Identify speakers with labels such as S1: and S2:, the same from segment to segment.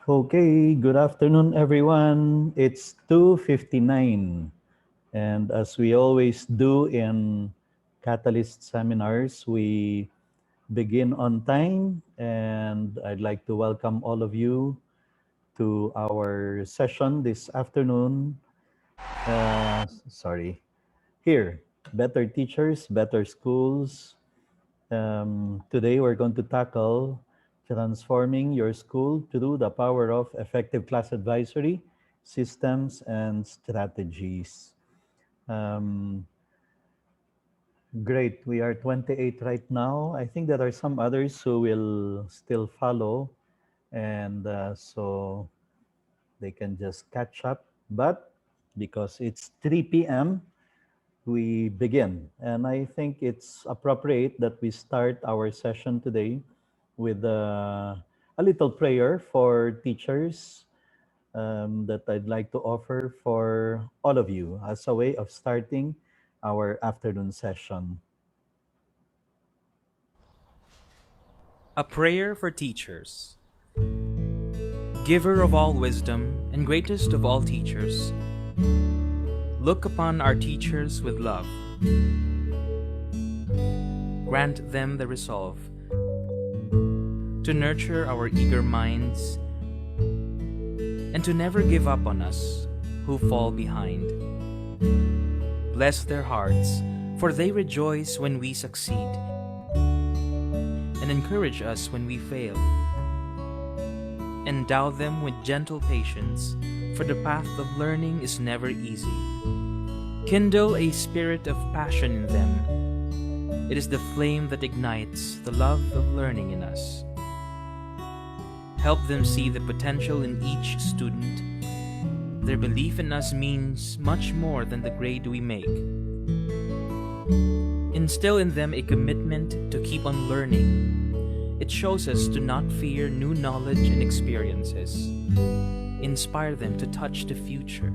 S1: Okay, good afternoon, everyone. It's 2:59, and as we always do in Catalyst seminars, we begin on time, and I'd like to welcome all of you to our session this afternoon. Sorry, here, Better Teachers, Better Schools. Today, we're going to tackle transforming your school through the power of effective class advisory systems and strategies. Um, Great. We are 28 right now. I think there are some others who will still follow, and so they can just catch up. But because it's 3 p.m., we begin. And I think it's appropriate that we start our session today with a little prayer for teachers that I'd like to offer for all of you as a way of starting our afternoon session.
S2: A prayer for teachers. Giver of all wisdom and greatest of all teachers, look upon our teachers with love. Grant them the resolve to nurture our eager minds and to never give up on us who fall behind. Bless their hearts, for they rejoice when we succeed and encourage us when we fail. Endow them with gentle patience, for the path of learning is never easy. Kindle a spirit of passion in them. It is the flame that ignites the love of learning in us. Help them see the potential in each student. Their belief in us means much more than the grade we make. Instill in them a commitment to keep on learning. It shows us to not fear new knowledge and experiences. Inspire them to touch the future.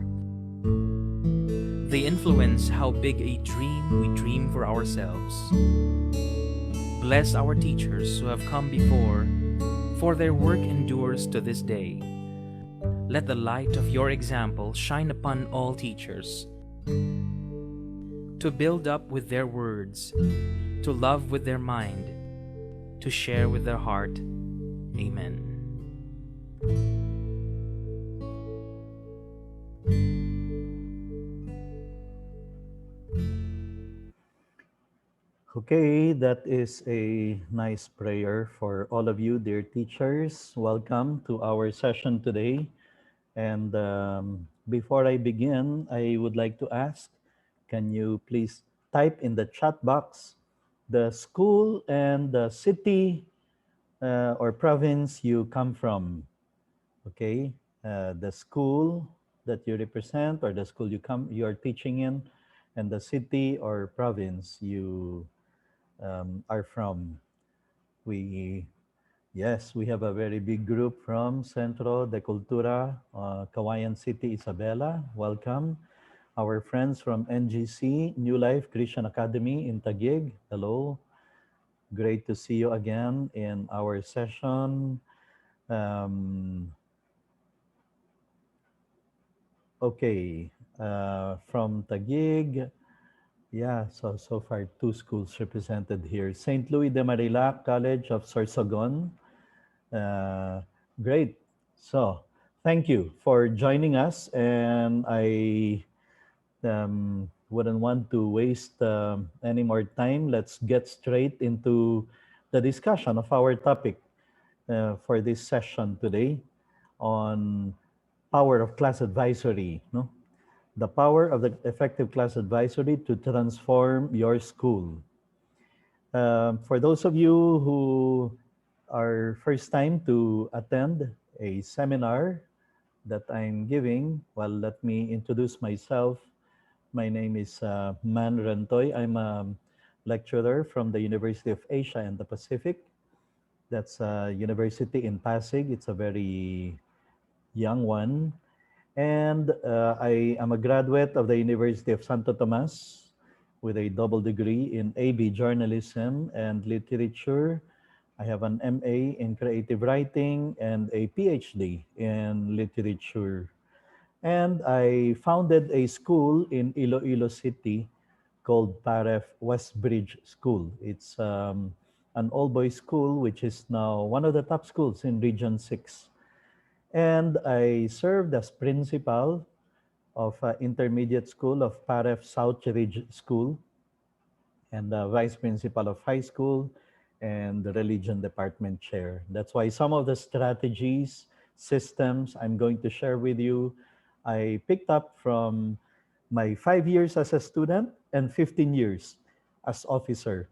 S2: They influence how big a dream we dream for ourselves. Bless our teachers who have come before, for their work endures to this day. Let the light of your example shine upon all teachers, to build up with their words, to love with their mind, to share with their heart. Amen.
S1: Okay, that is a nice prayer for all of you, dear teachers. Welcome to our session today. And before I begin, I would like to ask, can you please type in the chat box the school and the city or province you come from? Okay, the school that you represent or the school you are teaching in, and the city or province you are from. We Yes, we have a very big group from Centro de Cultura, Kawayan City, Isabela. Welcome. Our friends from NGC, New Life Christian Academy in Taguig. Hello. Great to see you again in our session. Um, okay, from Taguig. Yeah, so far two schools represented here. St. Louis de Marilac College of Sorsogon. Uh, Great. So, thank you for joining us. And I wouldn't want to waste any more time. Let's get straight into the discussion of our topic for this session today on power of class advisory. No? The power of the effective class advisory to transform your school. For those of you who are first time to attend a seminar that I'm giving, well, let me introduce myself. My name is Man Rantoy. I'm a lecturer from the University of Asia and the Pacific. That's a university in Pasig. It's a very young one. And I am a graduate of the University of Santo Tomas with a double degree in AB journalism and literature I have an MA in creative writing and a PhD in literature. And I founded a school in Iloilo City called Paref Westbridge School. It's an all-boys school, which is now one of the top schools in Region 6. And I served as principal of intermediate school of Paref South Ridge School and the vice principal of high school and the religion department chair. That's why some of the strategies, systems I'm going to share with you, I picked up from my 5 years as a student and 15 years as officer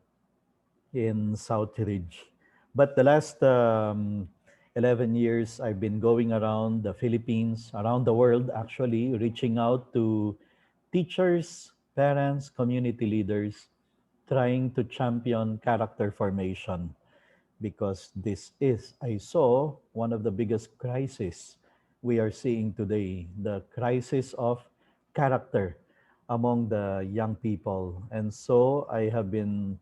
S1: in Southridge. But the last 11 years, I've been going around the Philippines, around the world actually, reaching out to teachers, parents, community leaders, trying to champion character formation because this is, I saw, one of the biggest crises we are seeing today, the crisis of character among the young people. And so I have been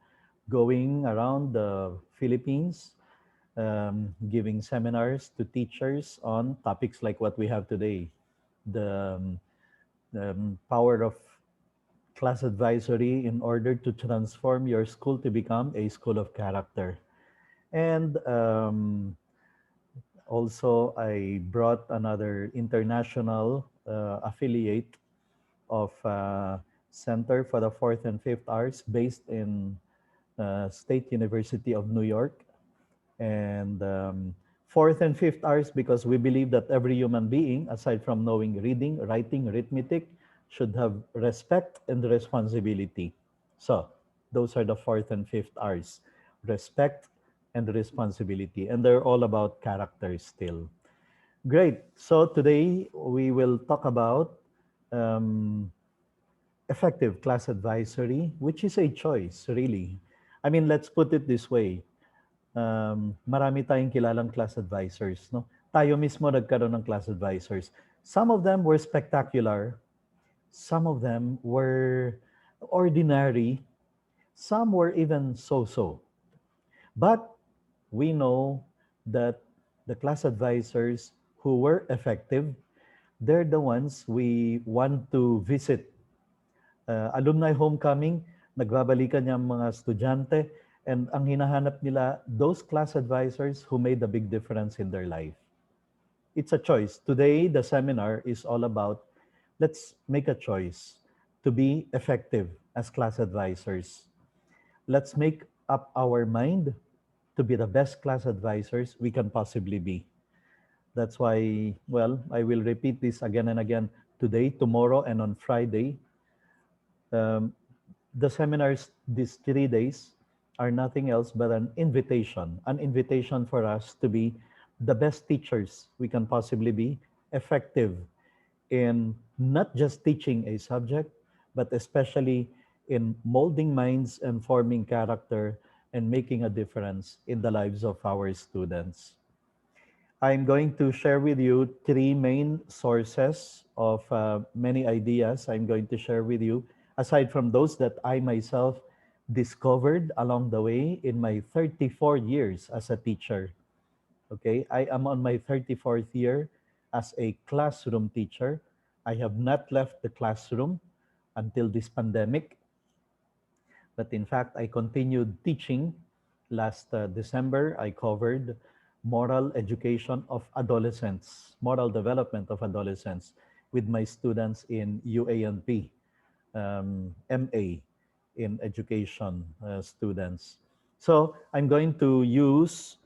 S1: going around the Philippines, giving seminars to teachers on topics like what we have today, the power of class advisory in order to transform your school to become a school of character. And also, I brought another international affiliate of Center for the Fourth and Fifth Arts based in State University of New York. And fourth and fifth arts because we believe that every human being, aside from knowing reading, writing, arithmetic, should have respect and responsibility. So those are the fourth and fifth R's: respect and responsibility. And they're all about character still. Great. So today we will talk about um, effective class advisory, which is a choice, really. I mean, let's put it this way. Marami tayong kilalang class advisors, no? Tayo mismo nagkaroon ng class advisors. Some of them were spectacular, some of them were ordinary, some were even so-so. But we know that the class advisors who were effective, they're the ones we want to visit. Alumni homecoming, nagbabalikan yung mga estudyante, and ang hinahanap nila, those class advisors who made a big difference in their life. It's a choice. Today, the seminar is all about, let's make a choice to be effective as class advisors. Let's make up our mind to be the best class advisors we can possibly be. That's why, well, I will repeat this again and again today, tomorrow, and on Friday. Um, the seminars these 3 days are nothing else but an invitation for us to be the best teachers we can possibly be, effective in not just teaching a subject, but especially in molding minds and forming character and making a difference in the lives of our students. I'm going to share with you three main sources of many ideas I'm going to share with you, aside from those that I myself discovered along the way in my 34 years as a teacher. Okay, I am on my 34th year as a classroom teacher. I have not left the classroom until this pandemic, but in fact, I continued teaching. Last December, I covered moral education of adolescents, moral development of adolescents with my students in UANP, MA in education students. So I'm going to use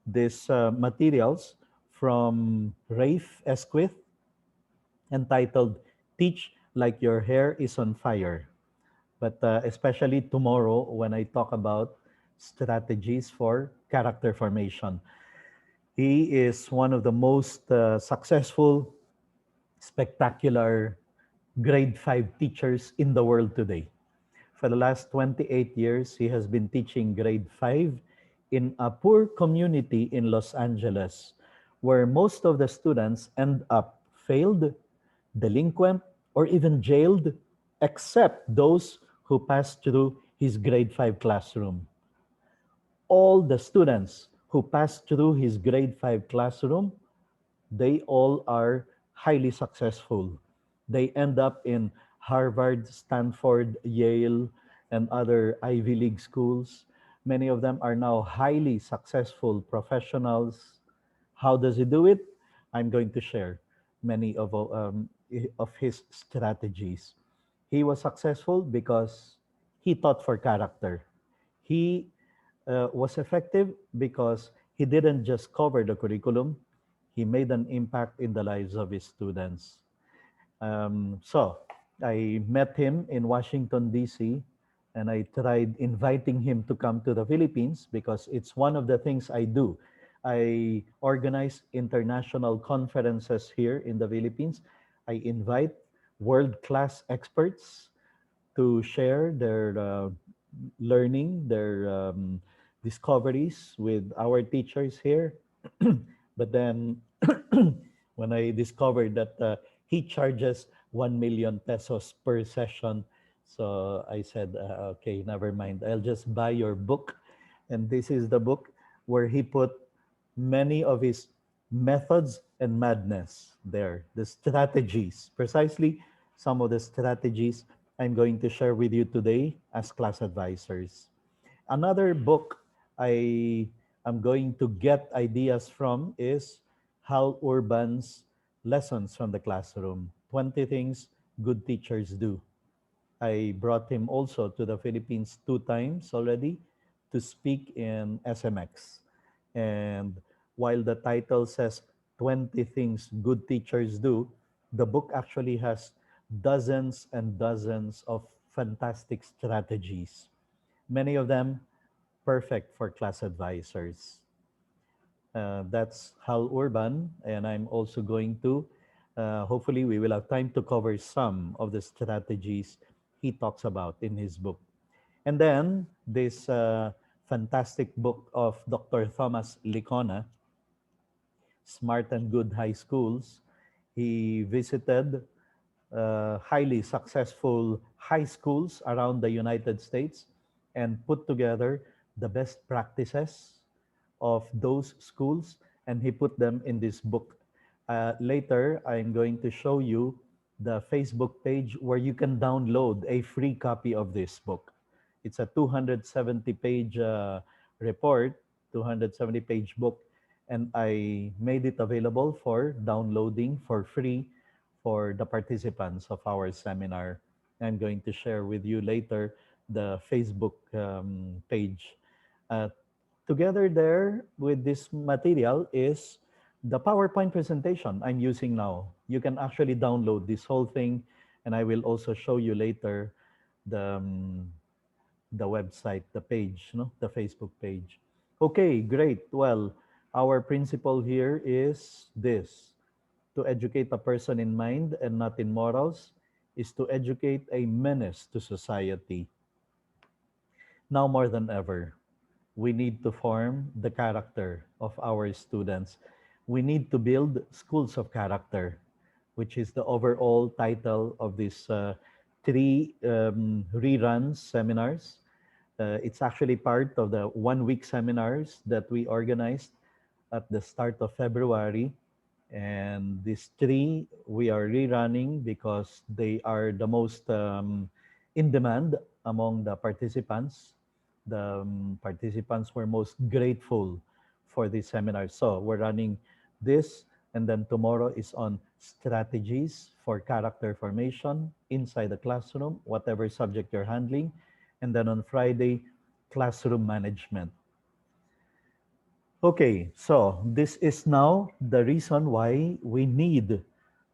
S1: these materials from Rafe Esquith entitled Teach Like Your Hair is on Fire. But especially tomorrow when I talk about strategies for character formation. He is one of the most successful, spectacular grade 5 teachers in the world today. For the last 28 years, he has been teaching grade 5 in a poor community in Los Angeles, where most of the students end up failed, delinquent, or even jailed, except those who passed through his grade 5 classroom. All the students who passed through his grade 5 classroom, they all are highly successful. They end up in Harvard, Stanford, Yale, and other Ivy League schools. Many of them are now highly successful professionals. How does he do it? I'm going to share many of his strategies. He was successful because he taught for character. He was effective because he didn't just cover the curriculum, he made an impact in the lives of his students. So I met him in Washington, D.C., and I tried inviting him to come to the Philippines because it's one of the things I do. I organize international conferences here in the Philippines. I invite world class experts to share their learning, their discoveries with our teachers here. But then when I discovered that he charges 1 million pesos per session, so I said, okay, never mind. I'll just buy your book. And this is the book where he put many of his methods and madness there, the strategies, precisely some of the strategies I'm going to share with you today as class advisors. Another book I am going to get ideas from is Hal Urban's Lessons from the Classroom, 20 Things Good Teachers Do. I brought him also to the Philippines 2 times already to speak in SMX. And while the title says 20 Things Good Teachers Do, the book actually has dozens and dozens of fantastic strategies, many of them perfect for class advisors. That's Hal Urban, and I'm also going to, hopefully, we will have time to cover some of the strategies he talks about in his book. And then this fantastic book of Dr. Thomas Licona, Smart and Good High Schools. He visited highly successful high schools around the United States and put together the best practices of those schools, and he put them in this book. Later, I'm going to show you the Facebook page where you can download a free copy of this book. It's a 270 page report, 270 page book, and I made it available for downloading for free for the participants of our seminar. I'm going to share with you later the Facebook page. Uh, Together there with this material is the PowerPoint presentation I'm using now. You can actually download this whole thing, and I will also show you later the the website, the page, no, the Facebook page. Okay, great. Well, our principle here is this: to educate a person in mind and not in morals is to educate a menace to society. Now more than ever, we need to form the character of our students. We need to build schools of character, which is the overall title of this three reruns seminars. It's actually part of the 1 week seminars that we organized at the start of February. And these three we are rerunning because they are the most in demand among the participants. The participants were most grateful for this seminar. So we're running this, and then tomorrow is on strategies for character formation inside the classroom, whatever subject you're handling. And then on Friday, classroom management. Okay, so this is now the reason why we need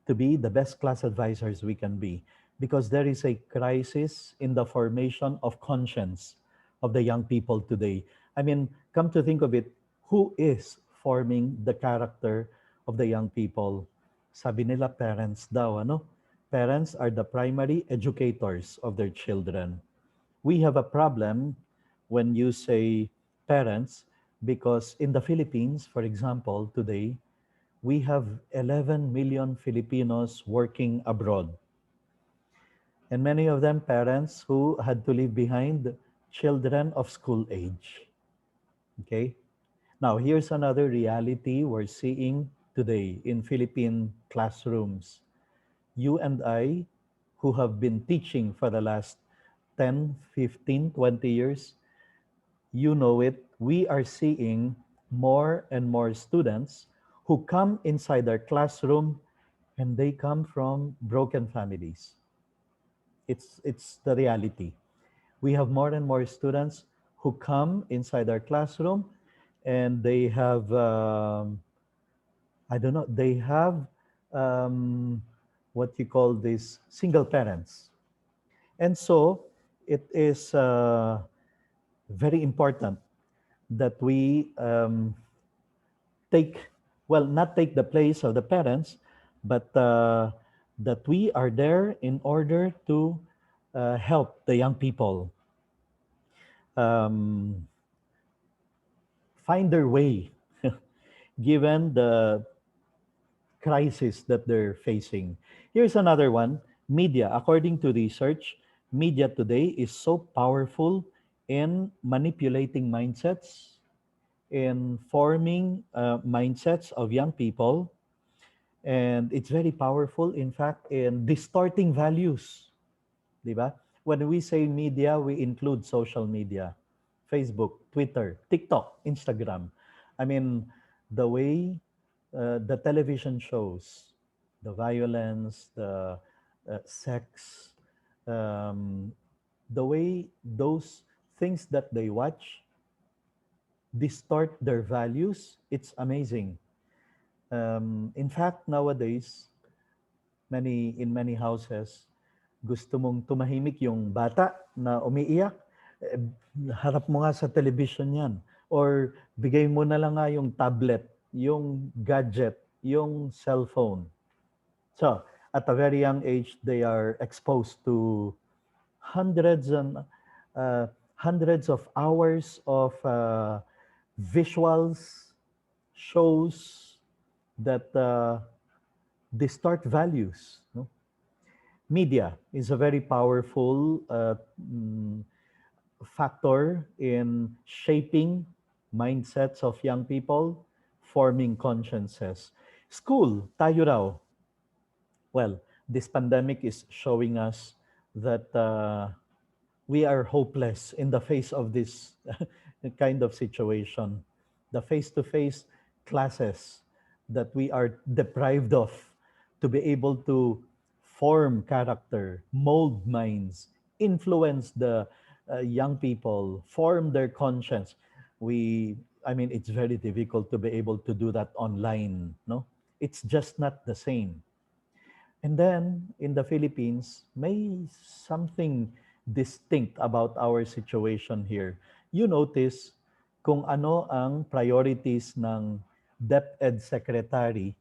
S1: to be the best class advisors we can be, because there is a crisis in the formation of conscience of the young people today. I mean, come to think of it, who is forming the character of the young people? Sabi nila parents daw, ano? Parents are the primary educators of their children. We have a problem when you say parents, because in the Philippines, for example, today, we have 11 million Filipinos working abroad. And many of them parents who had to leave behind children of school age. Okay? Now, here's another reality we're seeing today in Philippine classrooms. You and I, who have been teaching for the last 10, 15, 20 years, you know it, we are seeing more and more students who come inside our classroom and they come from broken families. It's the reality. We have more and more students who come inside our classroom and they have I don't know, they have um, what you call this single parents. And so it is very important that we take, well, not take the place of the parents, but that we are there in order to help the young people um, find their way given the crisis that they're facing. Here's another one. Media. According to research, media today is so powerful in manipulating mindsets, in forming mindsets of young people, and it's very powerful, in fact, in distorting values. Di ba? When we say media, we include social media, Facebook, Twitter, TikTok, Instagram. I mean, the way the television shows, the violence, the sex, um, the way those things that they watch distort their values, it's amazing. In fact, nowadays, in many houses, gusto mong tumahimik yung bata na umiiyak, eh, harap mo nga sa television yan. Or bigay mo na lang nga yung tablet, yung gadget, yung cellphone. So, at a very young age, they are exposed to hundreds and hundreds of hours of visuals, shows that distort values. No? Media is a very powerful factor in shaping mindsets of young people, forming consciences. School, tayo raw. Well, this pandemic is showing us that we are hopeless in the face of this kind of situation. The face to face classes that we are deprived of to be able to form character, mold minds, influence the young people, form their conscience. I mean, it's very difficult to be able to do that online, no? It's just not the same. And then in the Philippines, may something distinct about our situation here. You notice kung ano ang priorities ng DepEd Secretary,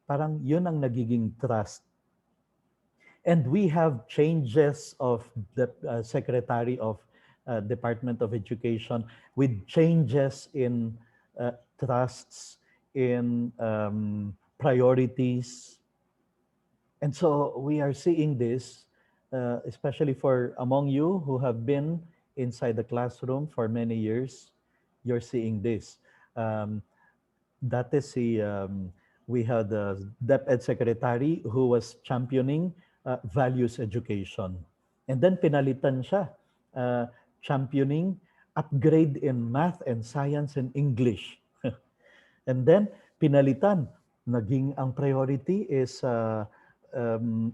S1: parang yun ang nagiging trust. And we have changes of the Secretary of Department of Education with changes in trusts, in priorities, and so we are seeing this, especially for among you who have been inside the classroom for many years, you're seeing this. Um, that is we had the DepEd secretary who was championing values education. And then pinalitan siya, uh, championing upgrade in math and science and English. And then, pinalitan, naging ang priority is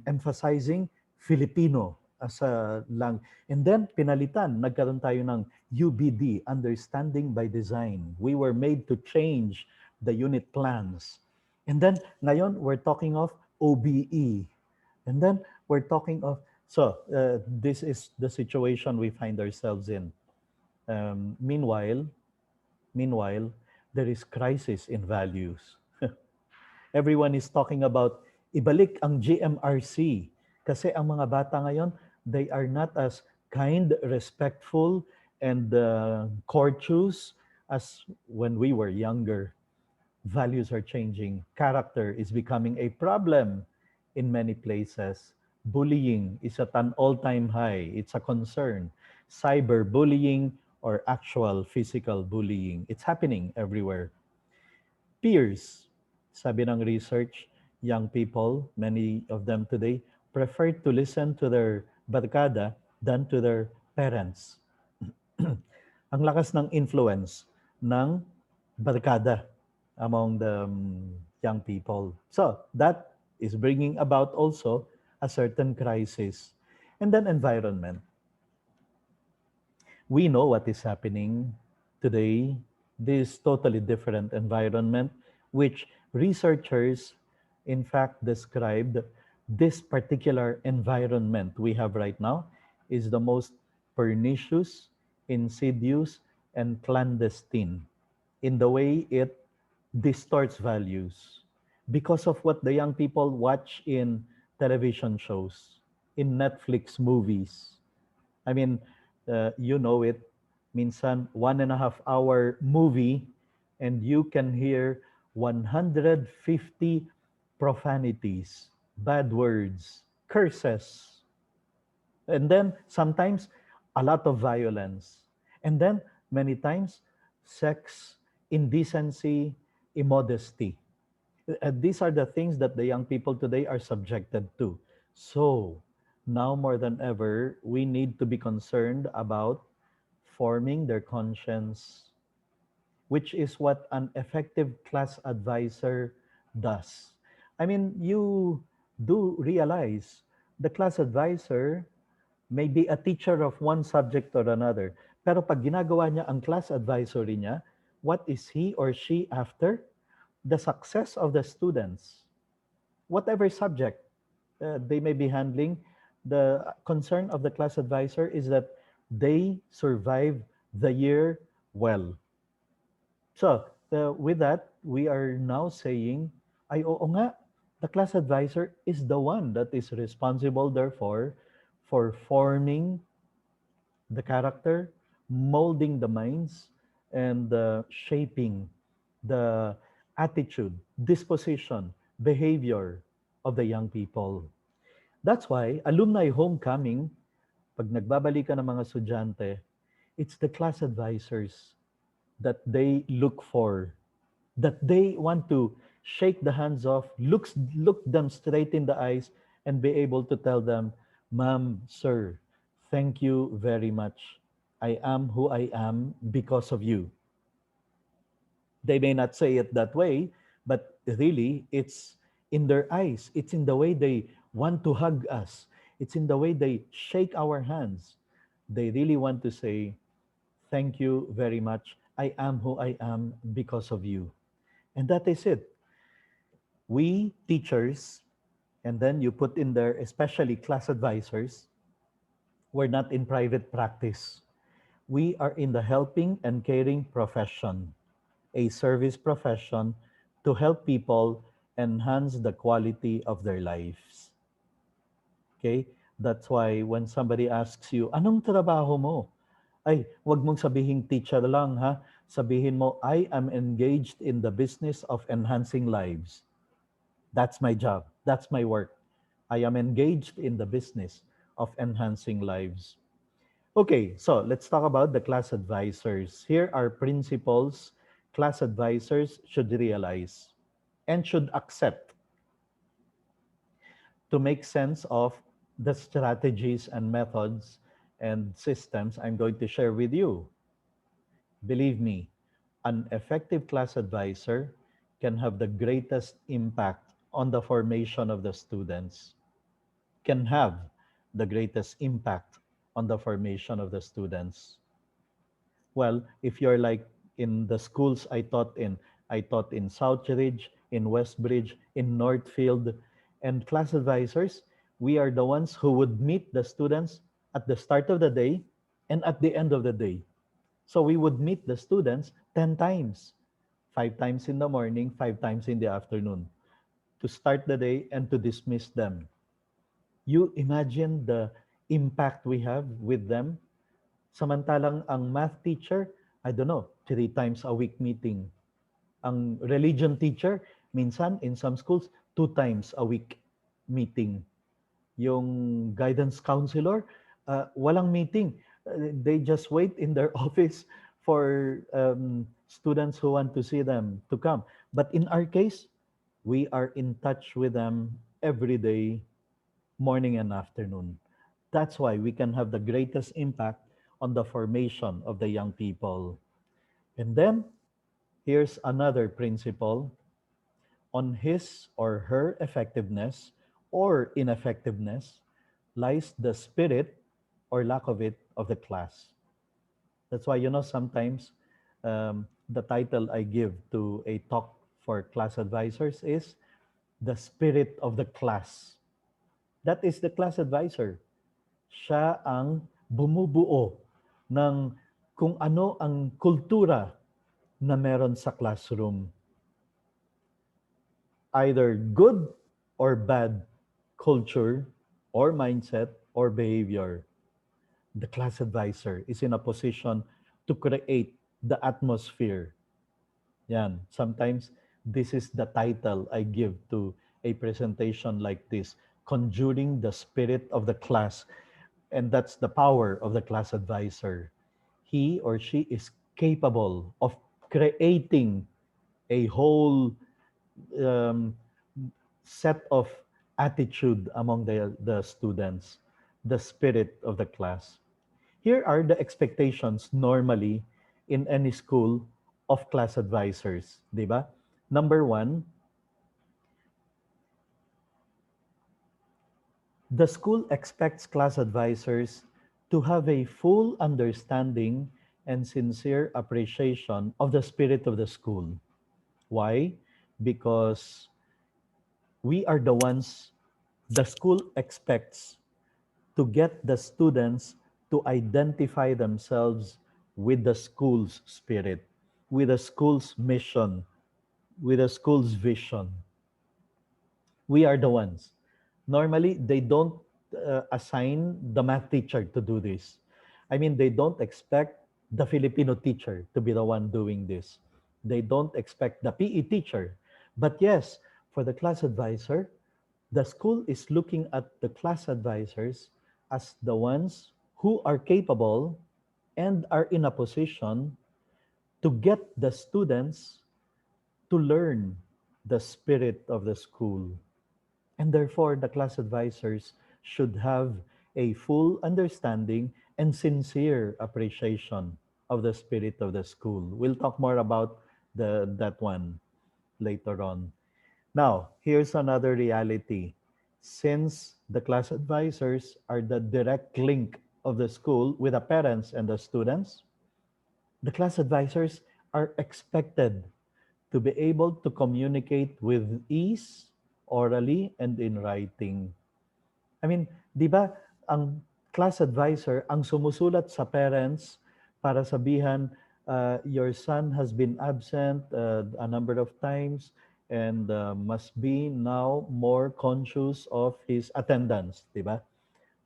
S1: emphasizing Filipino as a lang. And then, pinalitan, nagkaroon tayo ng UBD, Understanding by Design. We were made to change the unit plans. And then, ngayon, we're talking of OBE. And then, we're talking of, so, this is the situation we find ourselves in. Meanwhile, there is crisis in values. Everyone is talking about ibalik ang GMRC kasi ang mga bata ngayon, they are not as kind, respectful, and courteous as when we were younger. Values are changing. Character is becoming a problem in many places. Bullying is at an all-time high. It's a concern. Cyberbullying or actual physical bullying. It's happening everywhere. Peers, sabi ng research, young people, many of them today, prefer to listen to their barkada than to their parents. Ang lakas ng influence ng barkada among the young people. So that is bringing about also a certain crisis. And then environment. We know what is happening today. This totally different environment, which researchers, in fact, described this particular environment we have right now is the most pernicious, insidious, and clandestine in the way it distorts values because of what the young people watch in television shows, in Netflix movies. I mean, you know it. Minsan, 1.5 hour movie, and you can hear 150 profanities, bad words, curses, and then sometimes a lot of violence. And then many times, sex, indecency, immodesty. These are the things that the young people today are subjected to. So, now more than ever, we need to be concerned about forming their conscience, which is what an effective class advisor does. I mean, you do realize the class advisor may be a teacher of one subject or another. Pero pag ginagawa niya ang class advisory niya, what is he or she after? The success of the students, whatever subject they may be handling, the concern of the class advisor is that they survive the year well. So, with that, we are now saying, ay oo nga, the class advisor is the one that is responsible, therefore, for forming the character, molding the minds, and shaping the attitude, disposition, behavior of the young people. That's why alumni homecoming, pag nagbabalikan ng mga estudyante, it's the class advisors that they look for, that they want to shake the hands of, look them straight in the eyes, and be able to tell them, Ma'am, sir, thank you very much. I am who I am because of you. They may not say it that way, but really, it's in their eyes. It's in the way they want to hug us. It's in the way they shake our hands. They really want to say, thank you very much. I am who I am because of you. And that is it. We teachers, and then you put in there, especially class advisors, we're not in private practice. We are in the helping and caring profession, a service profession to help people enhance the quality of their lives. Okay? That's why when somebody asks you, anong trabaho mo? Ay, wag mong sabihin teacher lang ha. Sabihin mo, I am engaged in the business of enhancing lives. That's my job. That's my work. I am engaged in the business of enhancing lives. Okay, so let's talk about the class advisors. Here are principles class advisors should realize and should accept to make sense of the strategies and methods and systems I'm going to share with you. Believe me, an effective class advisor can have the greatest impact on the formation of the students, can have the greatest impact on the formation of the students. Well, if you're like in the schools I taught in Southridge, in Westbridge, in Northfield, and class advisors, we are the ones who would meet the students at the start of the day and at the end of the day. So we would meet the students 10 times, 5 times in the morning, 5 times in the afternoon, to start the day and to dismiss them. You imagine the impact we have with them. Samantalang ang math teacher, I don't know, 3 times a week meeting. Ang religion teacher, minsan in some schools, 2 times a week meeting. Yung guidance counselor, walang meeting. They just wait in their office for students who want to see them to come. But in our case, we are in touch with them every day, morning and afternoon. That's why we can have the greatest impact on the formation of the young people. And then here's another principle: on his or her effectiveness or ineffectiveness lies the spirit or lack of it of the class. That's why, sometimes the title I give to a talk for class advisors is The Spirit of the Class. That is the class advisor. Siya ang bumubuo ng kung ano ang kultura na meron sa classroom. Either good or bad culture or mindset or behavior. The class advisor is in a position to create the atmosphere. Yan. Sometimes this is the title I give to a presentation like this: Conjuring the Spirit of the Class. And that's the power of the class advisor. He or she is capable of creating a whole um, set of attitude among the students, the spirit of the class. Here are the expectations normally in any school of class advisors, di ba? Number one, the school expects class advisors to have a full understanding and sincere appreciation of the spirit of the school. Why? Because we are the ones the school expects to get the students to identify themselves with the school's spirit, with the school's mission, with the school's vision. We are the ones. Normally, they don't assign the math teacher to do this. I mean, they don't expect the Filipino teacher to be the one doing this. They don't expect the PE teacher. But yes, for the class advisor, the school is looking at the class advisors as the ones who are capable and are in a position to get the students to learn the spirit of the school. And therefore, the class advisors should have a full understanding and sincere appreciation of the spirit of the school. We'll talk more about that one later on. Now, here's another reality. Since the class advisors are the direct link of the school with the parents and the students, the class advisors are expected to be able to communicate with ease, orally, and in writing. I mean, di ba, ang class advisor ang sumusulat sa parents para sabihan, your son has been absent a number of times and must be now more conscious of his attendance, di ba?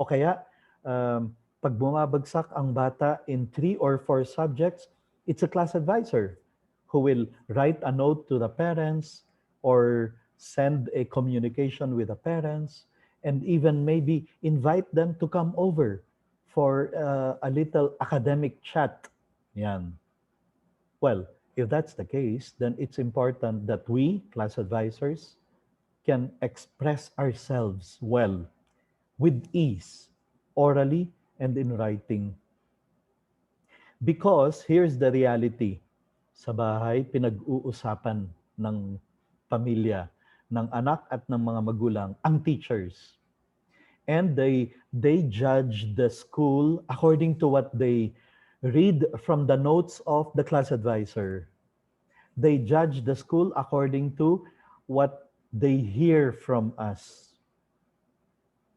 S1: O kaya, pag bumabagsak ang bata in 3 or 4 subjects, it's a class advisor who will write a note to the parents or send a communication with the parents and even maybe invite them to come over for a little academic chat. Yan. Well, if that's the case, then it's important that we, class advisors, can express ourselves well, with ease, orally and in writing. Because here's the reality. Sa bahay, pinag-uusapan ng pamilya, ng anak at ng mga magulang, ang teachers. And they judge the school according to what they read from the notes of the class advisor. They judge the school according to what they hear from us.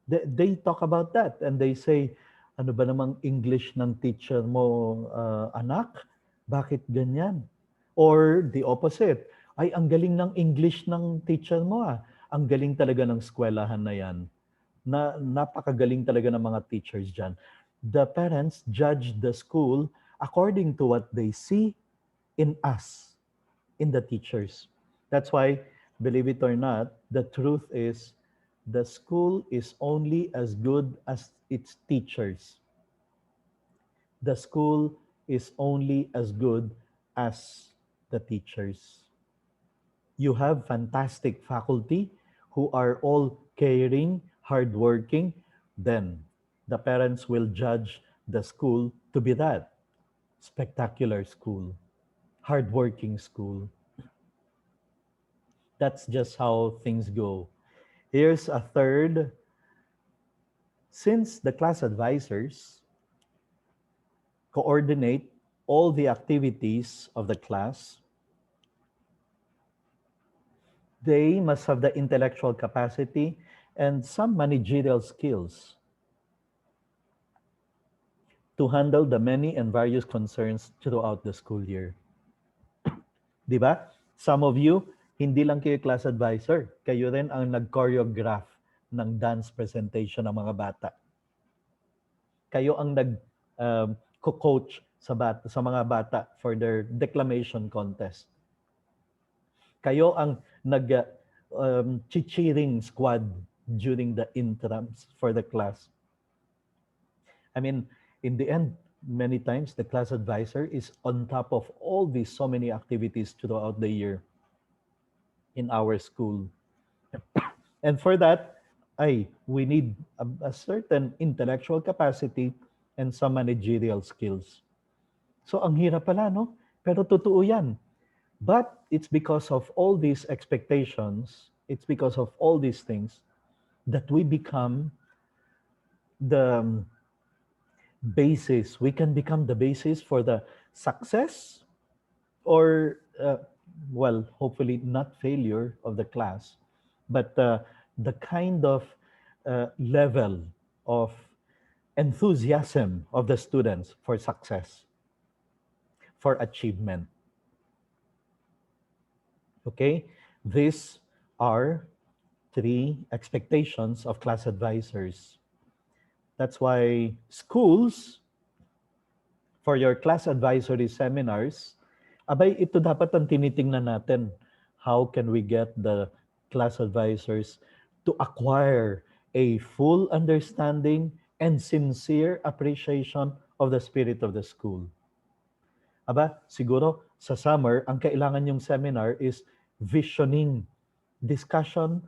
S1: They talk about that and they say, ano ba namang English ng teacher mo, anak? Bakit ganyan? Or the opposite, ay ang galing ng English ng teacher mo ah. Ang galing talaga ng eskwelahan na yan. Napakagaling talaga ng mga teachers dyan. The parents judge the school according to what they see in us, in the teachers. That's why, believe it or not, the truth is the school is only as good as its teachers. The school is only as good as the teachers. You have fantastic faculty who are all caring, hardworking, then the parents will judge the school to be that spectacular school, hardworking school. That's just how things go. Here's a third. Since the class advisors coordinate all the activities of the class, they must have the intellectual capacity and some managerial skills to handle the many and various concerns throughout the school year. Di ba? Some of you, hindi lang kayo class advisor, kayo rin ang nag-choreograph ng dance presentation ng mga bata. Kayo ang coach sa mga bata for their declamation contest. Kayo ang cheering squad during the intrams for the class. I mean, in the end, many times the class advisor is on top of all these so many activities throughout the year in our school. And for that, we need a certain intellectual capacity and some managerial skills. So ang hirap pala, no? Pero totoo yan. But it's because of all these expectations, it's because of all these things that we become the basis. We can become the basis for the success or, well, hopefully not failure of the class, but the kind of level of enthusiasm of the students for success, for achievement. Okay? These are three expectations of class advisors. That's why schools, for your class advisory seminars, abay, ito dapat ang tinitingnan natin. How can we get the class advisors to acquire a full understanding and sincere appreciation of the spirit of the school? Aba, siguro sa summer, ang kailangan yung seminar is visioning, discussion,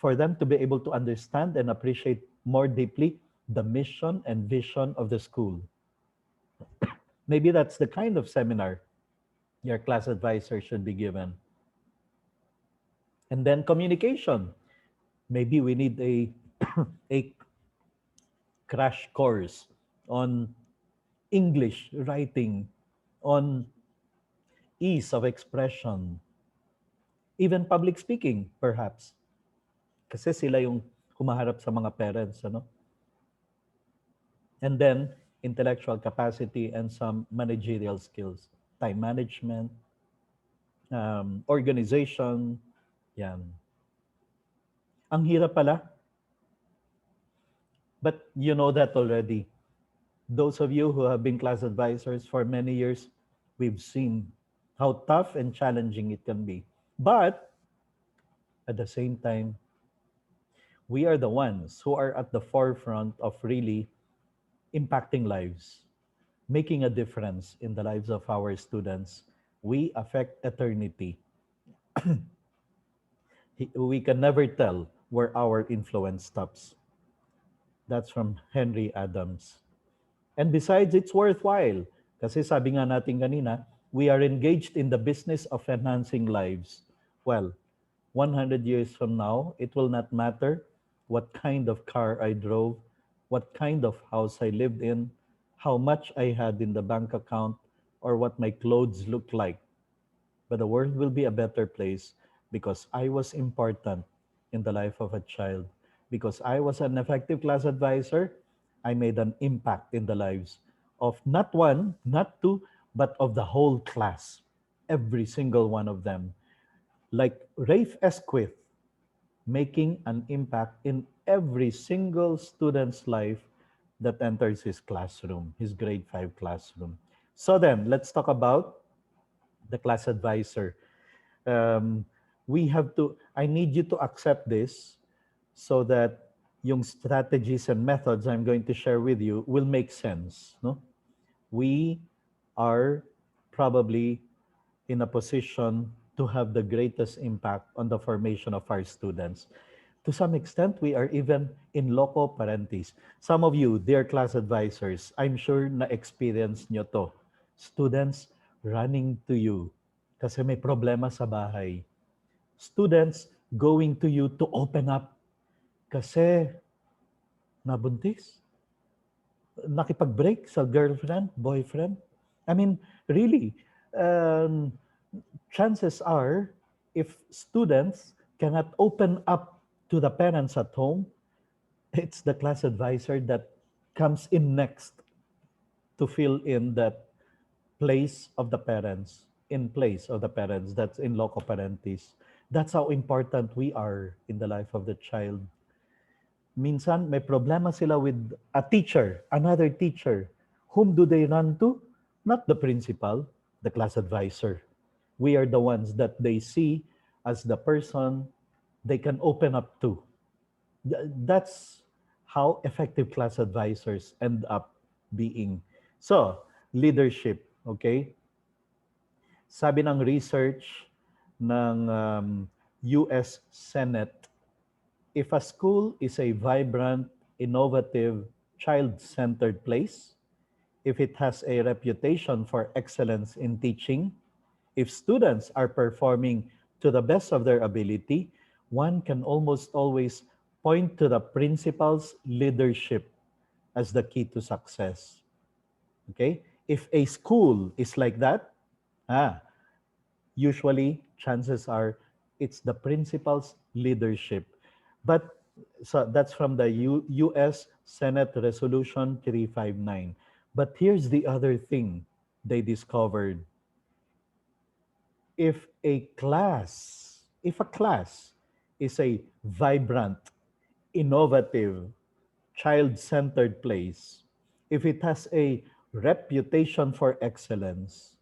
S1: for them to be able to understand and appreciate more deeply the mission and vision of the school. Maybe that's the kind of seminar your class advisor should be given. And then communication. Maybe we need a crash course on English writing, on ease of expression, even public speaking, perhaps. Kasi sila yung humaharap sa mga parents, ano? And then, intellectual capacity and some managerial skills. Time management, organization, yan. Ang hirap pala. But you know that already. Those of you who have been class advisors for many years, we've seen how tough and challenging it can be. But at the same time, we are the ones who are at the forefront of really impacting lives, making a difference in the lives of our students. We affect eternity. We can never tell where our influence stops. That's from Henry Adams. And besides, it's worthwhile. Kasi sabi nga natin kanina, we are engaged in the business of enhancing lives. Well, 100 years from now, it will not matter what kind of car I drove, what kind of house I lived in, how much I had in the bank account, or what my clothes looked like. But the world will be a better place because I was important in the life of a child. Because I was an effective class advisor, I made an impact in the lives of not one, not two, but of the whole class. Every single one of them. Like Rafe Esquith, making an impact in every single student's life that enters his classroom, his grade 5 classroom. So then, let's talk about the class advisor. I need you to accept this so that yung strategies and methods I'm going to share with you will make sense, no? We are probably in a position to have the greatest impact on the formation of our students. To some extent, we are even in loco parentis. Some of you, dear class advisors, I'm sure na-experience nyo to. Students running to you kasi may problema sa bahay. Students going to you to open up kasi nabuntis, nakipag-break sa girlfriend, boyfriend. I mean, really, um, chances are, if students cannot open up to the parents at home, it's the class advisor that comes in next to fill in that place of the parents, in place of the parents, that's in loco parentis. That's how important we are in the life of the child. Minsan may problema sila with a teacher, another teacher. Whom do they run to? Not the principal, the class advisor. We are the ones that they see as the person they can open up to. That's how effective class advisors end up being. So, leadership, okay? Sabi ng research ng US Senate, if a school is a vibrant, innovative, child-centered place, if it has a reputation for excellence in teaching, if students are performing to the best of their ability, one can almost always point to the principal's leadership as the key to success. Okay? If a school is like that, ah, usually chances are it's the principal's leadership. But so that's from the US Senate Resolution 359. But here's the other thing they discovered. If a class is a vibrant, innovative, child-centered place, if it has a reputation for excellence,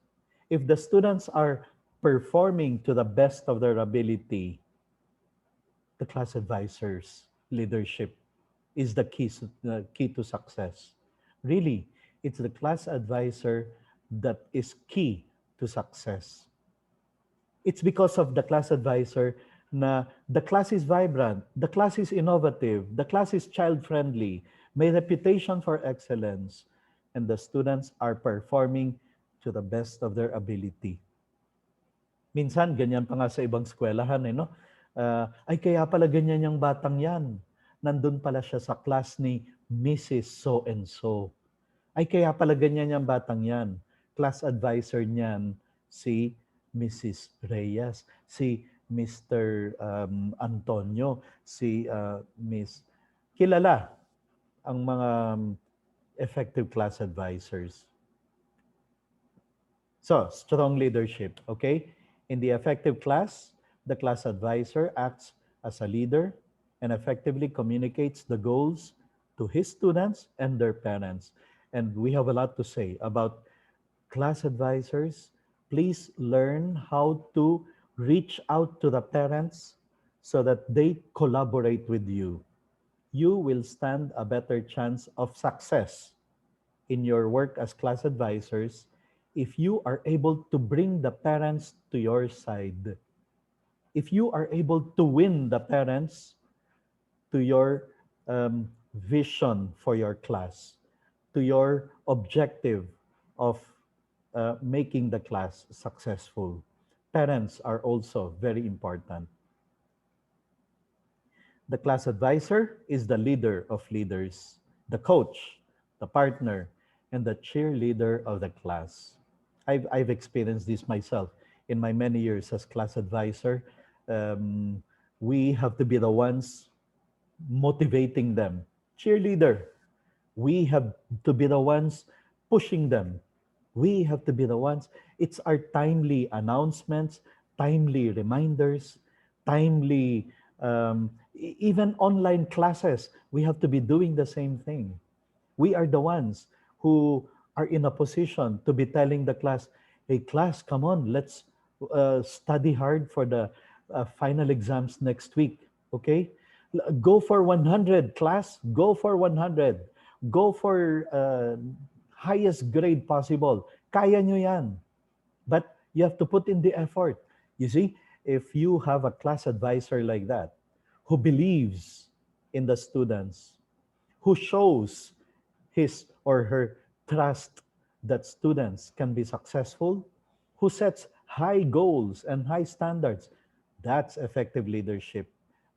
S1: if the students are performing to the best of their ability, the class advisor's leadership is the key to success. Really, it's the class advisor that is key to success. It's because of the class advisor na the class is vibrant, the class is innovative, the class is child-friendly, may reputation for excellence, and the students are performing to the best of their ability. Minsan, ganyan pa nga sa ibang eskwelahan, no? Ay, kaya pala ganyan yung batang yan. Nandun pala siya sa class ni Mrs. So-and-so. Ay, kaya pala ganyan yung batang yan. Class advisor niyan, si Mrs. Reyes, si Mr. Antonio, si Miss... Kilala ang mga effective class advisors. So, strong leadership, okay? In the effective class, the class advisor acts as a leader and effectively communicates the goals to his students and their parents. And we have a lot to say about class advisors. Please learn how to reach out to the parents so that they collaborate with you. You will stand a better chance of success in your work as class advisors if you are able to bring the parents to your side. If you are able to win the parents to your vision for your class, to your objective of making the class successful. Parents are also very important. The class advisor is the leader of leaders, the coach, the partner, and the cheerleader of the class. I've experienced this myself in my many years as class advisor. Um, we have to be the ones motivating them. Cheerleader. We have to be the ones pushing them. We have to be the ones. It's our timely announcements, timely reminders, timely, even online classes. We have to be doing the same thing. We are the ones who are in a position to be telling the class, hey, class, come on, let's study hard for the final exams next week, okay? Go for 100, class. Go for 100. Go for highest grade possible. Kaya nyo yan. But you have to put in the effort. You see, if you have a class advisor like that, who believes in the students, who shows his or her trust that students can be successful, who sets high goals and high standards, that's effective leadership.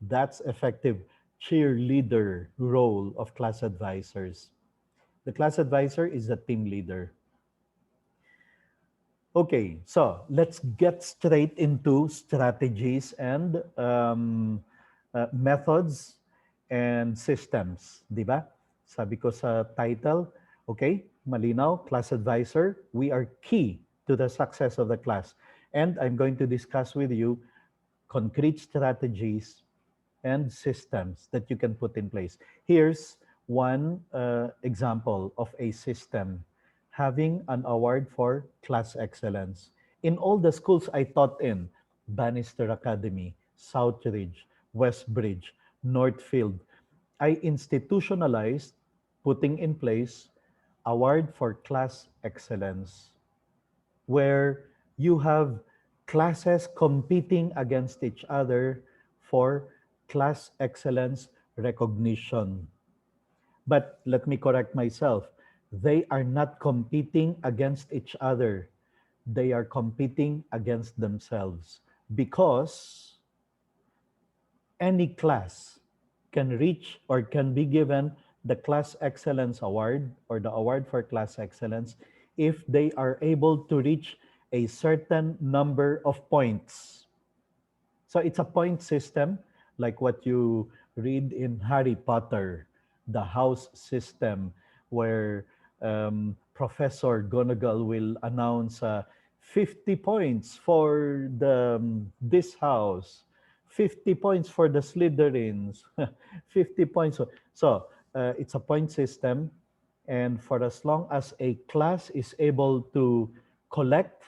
S1: That's effective cheerleader role of class advisors. The class advisor is the team leader. Okay, so let's get straight into strategies and methods and systems, di ba? Sabi ko sa title, okay, malinaw, class advisor, we are key to the success of the class. And I'm going to discuss with you concrete strategies and systems that you can put in place. Here's one example of a system having an award for class excellence. In all the schools I taught in, Bannister Academy, Southridge, Westbridge, Northfield, I institutionalized putting in place award for class excellence where you have classes competing against each other for class excellence recognition. But let me correct myself. They are not competing against each other. They are competing against themselves because any class can reach or can be given the class excellence award or the award for class excellence if they are able to reach a certain number of points. So it's a point system like what you read in Harry Potter, the house system, where Professor Gonagal will announce 50 points for this house, 50 points for the Slytherins, 50 points. So it's a point system. And for as long as a class is able to collect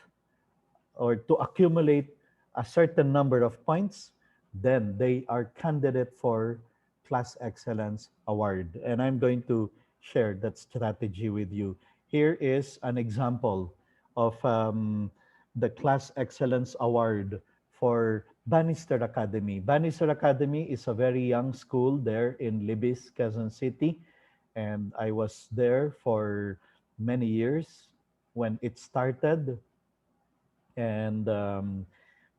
S1: or to accumulate a certain number of points, then they are candidate for class excellence award. And I'm going to share that strategy with you. Here is an example of the class excellence award for Bannister Academy. Bannister Academy is a very young school there in Libis, Quezon City. And I was there for many years when it started, and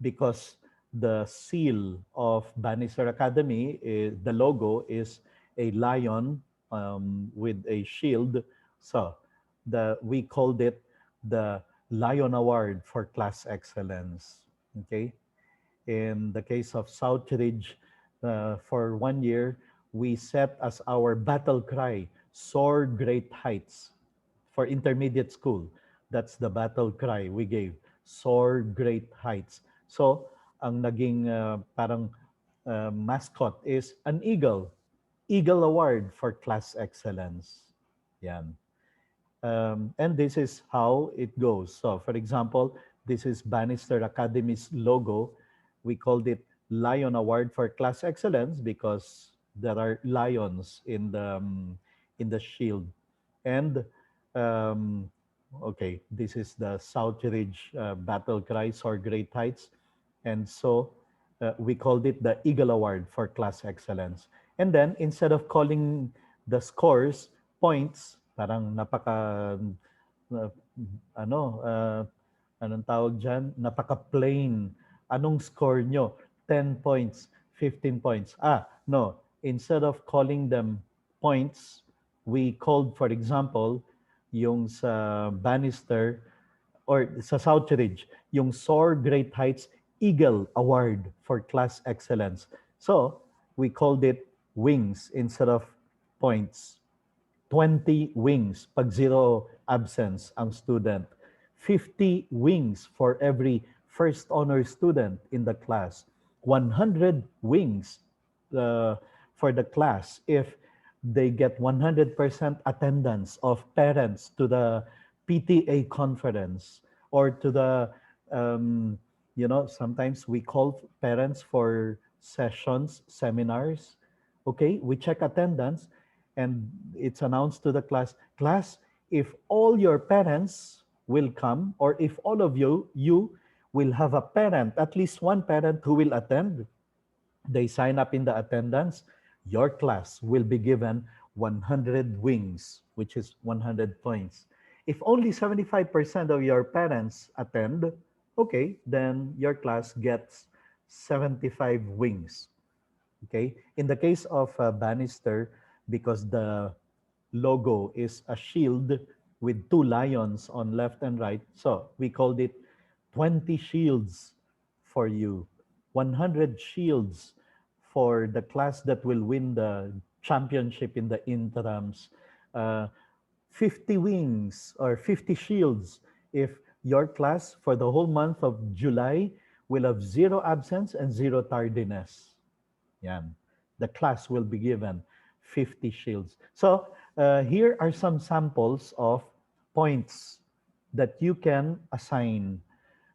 S1: because the seal of Bannister Academy, the logo is a lion with a shield. So we called it the Lion Award for Class Excellence. Okay. In the case of Southridge, for 1 year, we set as our battle cry, "Soar Great Heights." For intermediate school, that's the battle cry we gave, "Soar Great Heights." So, ang naging parang mascot is an eagle. Eagle Award for Class Excellence. Yan. And this is how it goes. So, for example, this is Bannister Academy's logo. We called it Lion Award for Class Excellence because there are lions in the shield. And um, okay, this is the Southridge battle cries or Great Heights, and so we called it the Eagle Award for Class Excellence. And then instead of calling the scores points, parang napaka uh, ano anong tawag diyan, napaka plain. Anong score nyo? 10 points, 15 points. No. Instead of calling them points, we called, for example, yung sa Bannister or sa Southridge, yung SOAR Great Heights Eagle Award for Class Excellence. So, we called it wings instead of points. 20 wings pag zero absence ang student. 50 wings for every first honor student in the class. 100 wings for the class if they get 100% attendance of parents to the PTA conference or to the, sometimes we call parents for sessions, seminars. Okay, we check attendance, and it's announced to the class, if all your parents will come, or if all of you will have a parent, at least one parent who will attend, they sign up in the attendance, your class will be given 100 wings, which is 100 points. If only 75% of your parents attend, okay, then your class gets 75 wings. Okay. In the case of Bannister, because the logo is a shield with two lions on left and right, so we called it 20 shields for you, 100 shields for the class that will win the championship in the interims, uh, 50 wings or 50 shields if your class for the whole month of July will have zero absence and zero tardiness. Yan. The class will be given 50 shields. So here are some samples of points that you can assign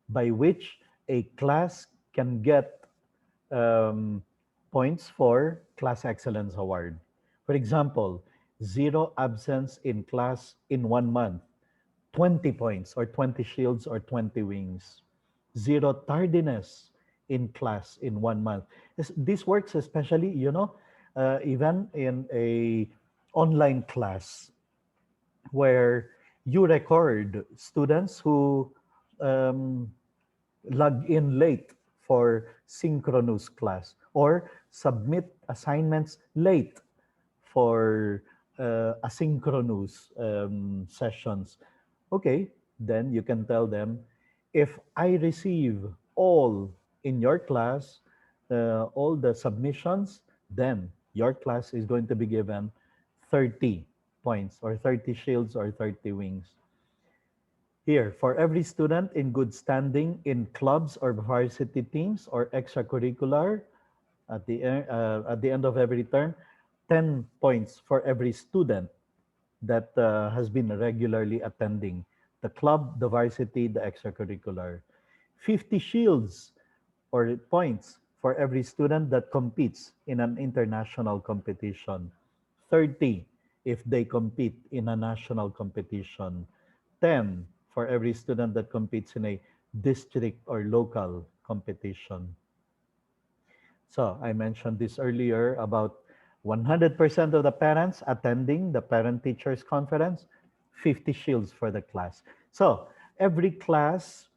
S1: by which a class can get um, points for Class Excellence Award. For example, zero absence in class in 1 month, 20 points or 20 shields or 20 wings. Zero tardiness in class in 1 month. This works especially, even in a online class where you record students who um, log in late for synchronous class or submit assignments late for asynchronous sessions. Okay, then you can tell them, if I receive all in your class, all the submissions, then your class is going to be given 30 points or 30 shields or 30 wings. Here, for every student in good standing in clubs or varsity teams or extracurricular, at the end of every term, 10 points for every student that has been regularly attending the club, the varsity, the extracurricular. 50 shields or points for every student that competes in an international competition. 30 if they compete in a national competition. 10 for every student that competes in a district or local competition. So I mentioned this earlier about 100% of the parents attending the parent-teachers conference, 50 shields for the class. So every class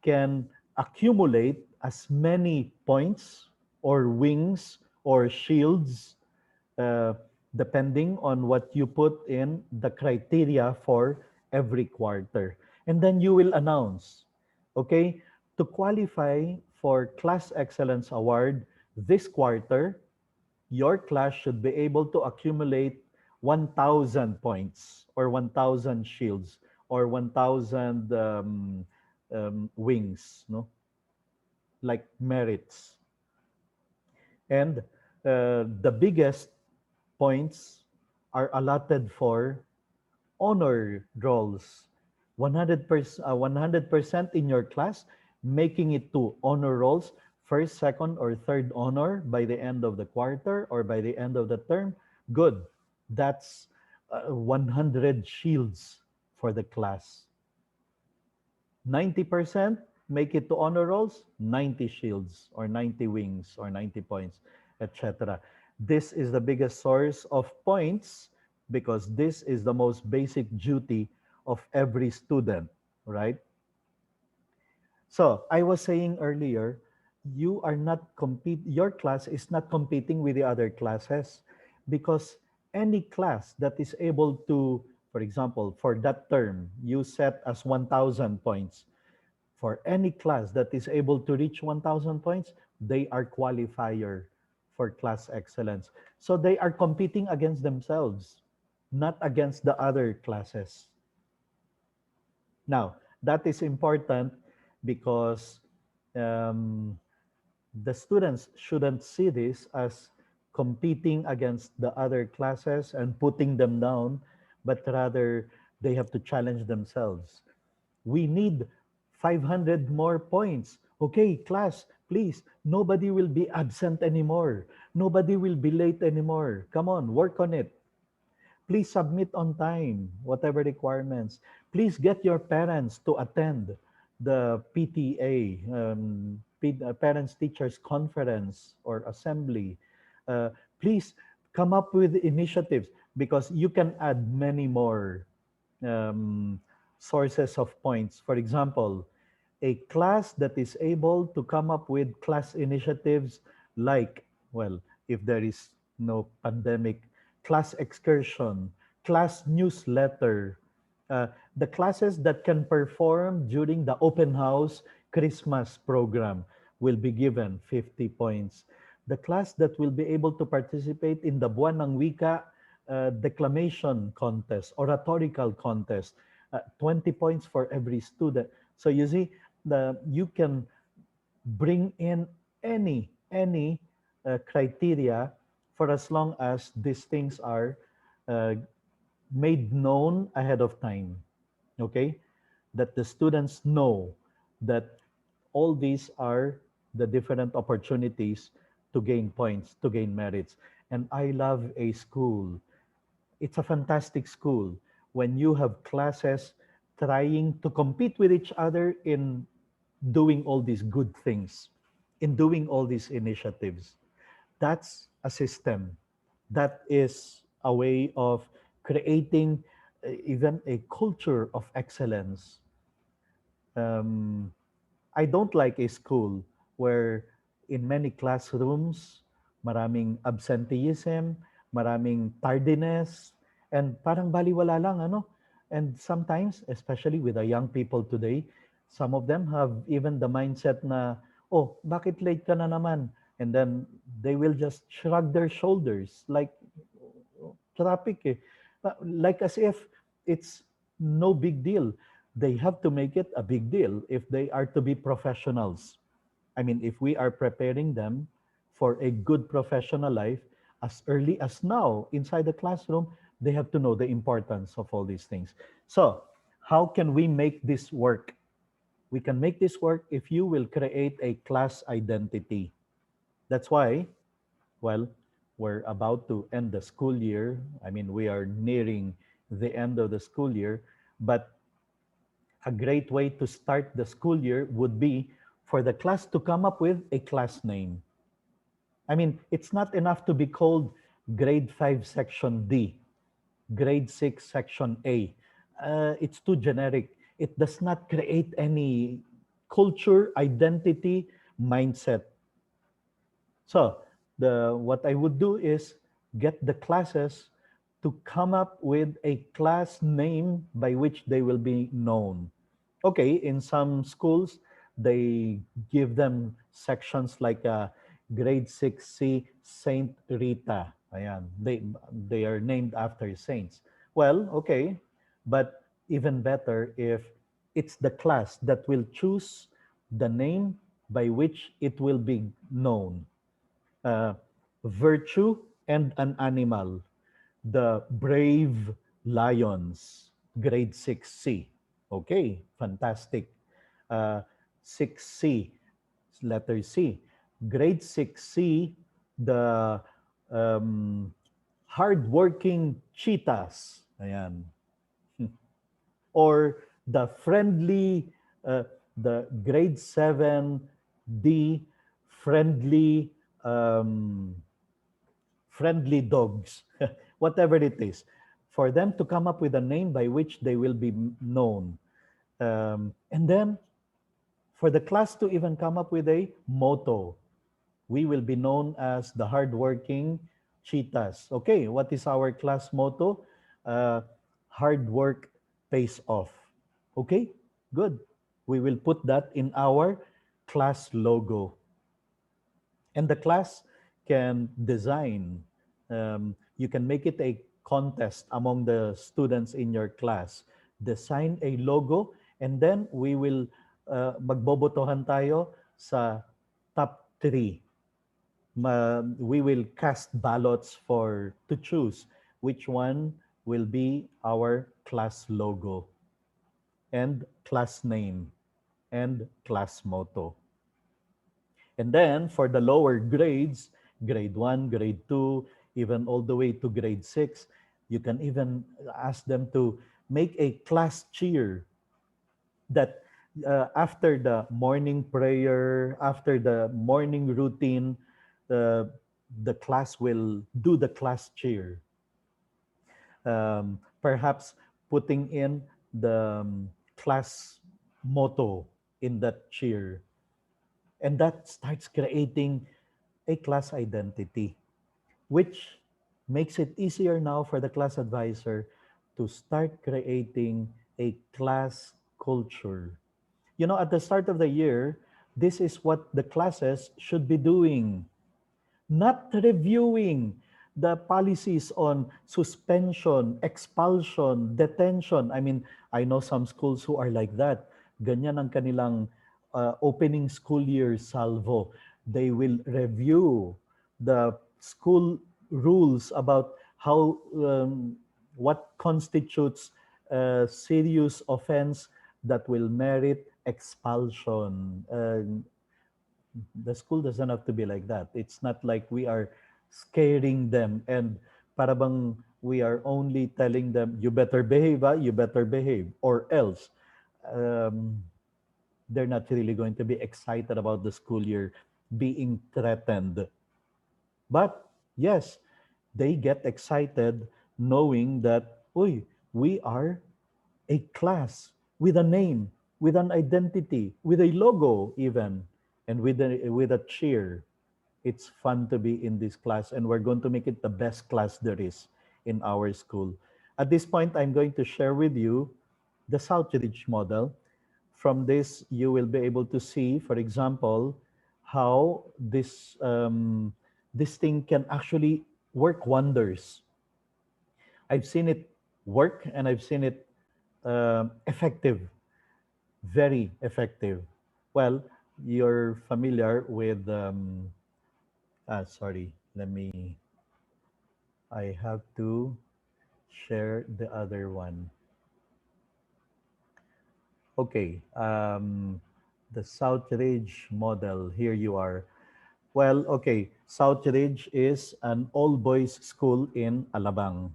S1: can accumulate as many points or wings or shields uh, depending on what you put in the criteria for every quarter. And then you will announce, okay, to qualify for Class Excellence Award this quarter, your class should be able to accumulate 1,000 points or 1,000 shields or 1,000 wings, no? Like merits. And the biggest points are allotted for honor rolls. 100% in your class, making it to honor rolls, first, second, or third honor by the end of the quarter or by the end of the term. Good. That's 100 shields for the class. 90% make it to honor rolls, 90 shields or 90 wings or 90 points, etc. This is the biggest source of points because this is the most basic duty of every student, right? So I was saying earlier, your class is not competing with the other classes because any class that is able to, for example, for that term, you set as 1,000 points. For any class that is able to reach 1,000 points, they are qualifier for class excellence. So they are competing against themselves, not against the other classes. Now, that is important because um, the students shouldn't see this as competing against the other classes and putting them down, but rather they have to challenge themselves. We need 500 more points. Okay, class, Please, nobody will be absent anymore. Nobody will be late anymore. Come on, work on it. Please submit on time, whatever requirements. Please get your parents to attend the PTA, Parents Teachers Conference or Assembly. Uh, Please come up with initiatives because you can add many more um, sources of points. For example, a class that is able to come up with class initiatives like, well, if there is no pandemic, class excursion, class newsletter, uh, the classes that can perform during the open house Christmas program will be given 50 points. The class that will be able to participate in the Buwan ng Wika declamation contest, oratorical contest, 20 points for every student. So you see, you can bring in any criteria for as long as these things are uh, made known ahead of time. Okay, that the students know that all these are the different opportunities to gain points, to gain merits. And I love a school. It's a fantastic school when you have classes trying to compete with each other in doing all these good things, in doing all these initiatives. That's a system. That is a way of creating even a culture of excellence. Um, I don't like a school where in many classrooms, maraming absenteeism, maraming tardiness, and parang baliwala lang, ano? And sometimes, especially with the young people today, some of them have even the mindset na, oh, bakit late ka na naman? And then they will just shrug their shoulders like traffic eh. Like as if it's no big deal. They have to make it a big deal if they are to be professionals. I mean, if we are preparing them for a good professional life as early as now inside the classroom, they have to know the importance of all these things. So, how can we make this work? We can make this work if you will create a class identity. That's why, well, we're about to end the school year. I mean, we are nearing the end of the school year, but a great way to start the school year would be for the class to come up with a class name. I mean, it's not enough to be called grade 5 section D, grade 6 section A. It's too generic. It does not create any culture, identity, mindset. So the what I would do is get the classes to come up with a class name by which they will be known. Okay, in some schools, they give them sections like grade 6C Saint Rita. Ayan, they are named after saints. Well, okay, but even better if it's the class that will choose the name by which it will be known. uh, Virtue and an Animal, the Brave Lions, grade 6C. Okay, fantastic. Uh, 6C, letter C. Grade 6C, the um, Hardworking Cheetahs. Ayan. Or the friendly, the grade 7D, friendly, um, friendly dogs, whatever it is, for them to come up with a name by which they will be known. And then for the class to even come up with a motto, we will be known as the hardworking cheetahs. Okay, what is our class motto? Uh, Hard work pays off. Okay, good. We will put that in our class logo. And the class can design, you can make it a contest among the students in your class. Design a logo, and then we will magbobotohan tayo sa top 3. We will cast ballots for to choose which one will be our class logo and class name and class motto. And then for the lower grades, grade 1, grade 2, even all the way to grade 6, you can even ask them to make a class cheer that after the morning prayer, after the morning routine, uh, the class will do the class cheer. Perhaps putting in the class motto in that cheer. And that starts creating a class identity, which makes it easier now for the class advisor to start creating a class culture. You know, at the start of the year, this is what the classes should be doing, not reviewing the policies on suspension, expulsion, detention. I mean, I know some schools who are like that. Ganyan ang kanilang opening school year salvo. They will review the school rules about how what constitutes a serious offense that will merit expulsion. The school doesn't have to be like that. It's not like we are scaring them and para bang we are only telling them, you better behave, you better behave, or else um, they're not really going to be excited about the school year being threatened. But yes, they get excited knowing that, oy, we are a class with a name, with an identity, with a logo even, and with a cheer. It's fun to be in this class, and we're going to make it the best class there is in our school. At this point, I'm going to share with you the Southridge model. From this, you will be able to see, for example, how this thing can actually work wonders. I've seen it work, and I've seen it effective, very effective. Well, you're familiar with, sorry, I have to share the other one. Okay, the Southridge model, here you are. Well, okay, Southridge is an all-boys school in Alabang.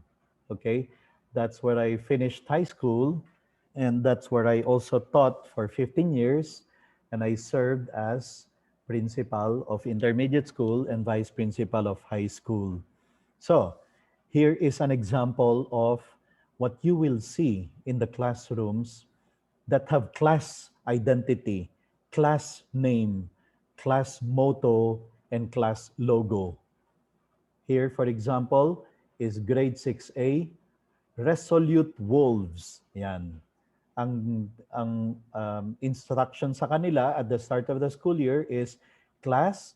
S1: Okay, that's where I finished high school, and that's where I also taught for 15 years, and I served as principal of intermediate school and vice principal of high school. So, here is an example of what you will see in the classrooms that have class identity, class name, class motto, and class logo. Here, for example, is grade 6A, Resolute Wolves. Yan. Ang instruction sa kanila at the start of the school year is, class,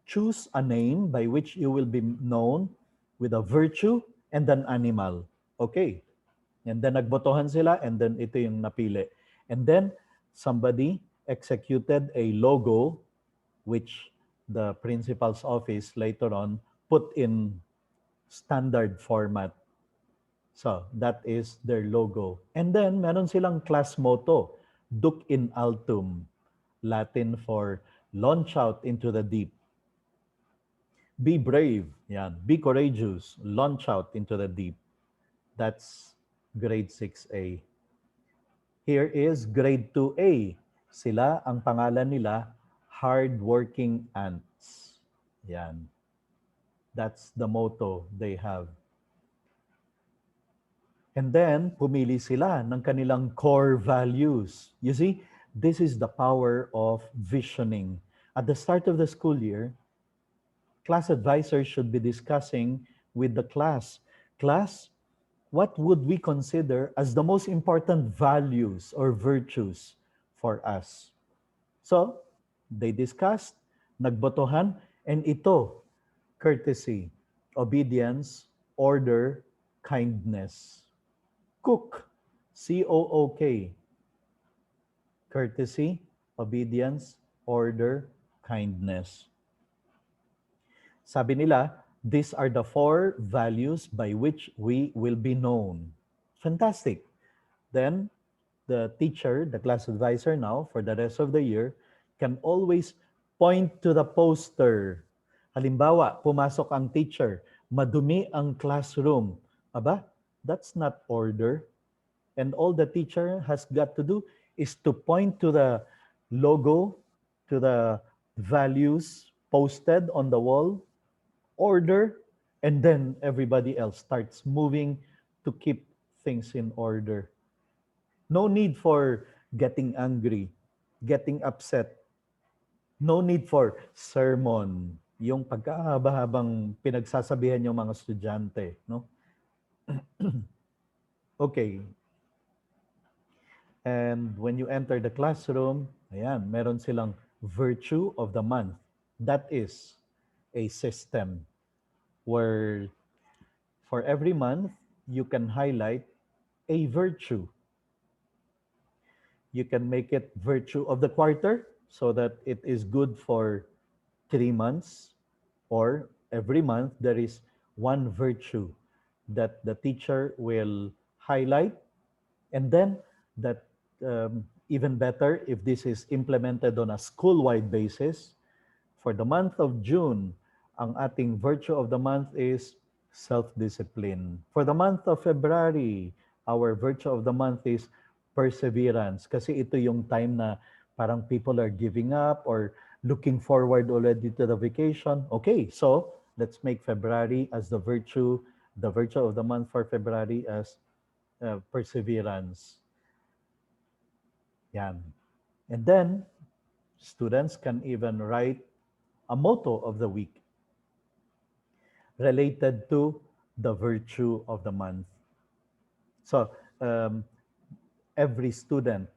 S1: choose a name by which you will be known with a virtue and an animal. Okay. And then nagbotohan sila, and then ito yung napili. And then somebody executed a logo which the principal's office later on put in standard format. So that is their logo. And then meron silang class motto, Duc in Altum, Latin for launch out into the deep. Be brave, yan. Be courageous, launch out into the deep. That's grade 6A. Here is grade 2A. Sila, ang pangalan nila, hardworking ants. Yan. That's the motto they have. And then, pumili sila ng kanilang core values. You see, this is the power of visioning. At the start of the school year, class advisors should be discussing with the class, what would we consider as the most important values or virtues for us? So, they discussed, nagbotohan, and ito, courtesy, obedience, order, kindness. Cook, C-O-O-K, courtesy, obedience, order, kindness. Sabi nila, these are the 4 values by which we will be known. Fantastic. Then, the teacher, the class advisor now, for the rest of the year, can always Point to the poster. Halimbawa, pumasok ang teacher, madumi ang classroom. Aba, that's not order. And all the teacher has got to do is to point to the logo, to the values posted on the wall, order, and then everybody else starts moving to keep things in order. No need for getting angry, getting upset. No need for sermon. Yung pagkahaba-habang pinagsasabihan yung mga estudyante, no? Okay. And when you enter the classroom, ayan, meron silang virtue of the month. That is a system where for every month, you can highlight a virtue. You can make it virtue of the quarter so that it is good for 3 months, or every month there is one virtue that the teacher will highlight. And then that, even better if this is implemented on a school-wide basis. For the month of June, ang ating virtue of the month is self-discipline. For the month of February, our virtue of the month is perseverance. Kasi ito yung time na parang people are giving up or looking forward already to the vacation. Okay, so let's make February as the virtue of the month for February as perseverance. Yan. And then, students can even write a motto of the week related to the virtue of the month. So, um, every student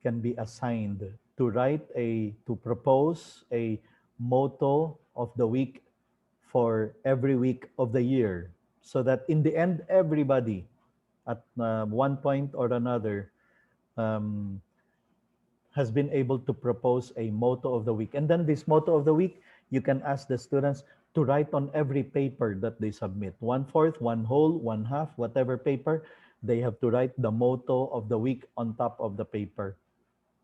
S1: can be assigned to propose a motto of the week for every week of the year, so that in the end, everybody at one point or another um, has been able to propose a motto of the week. And then this motto of the week, you can ask the students to write on every paper that they submit. 1/4, one whole, one half, whatever paper, they have to write the motto of the week on top of the paper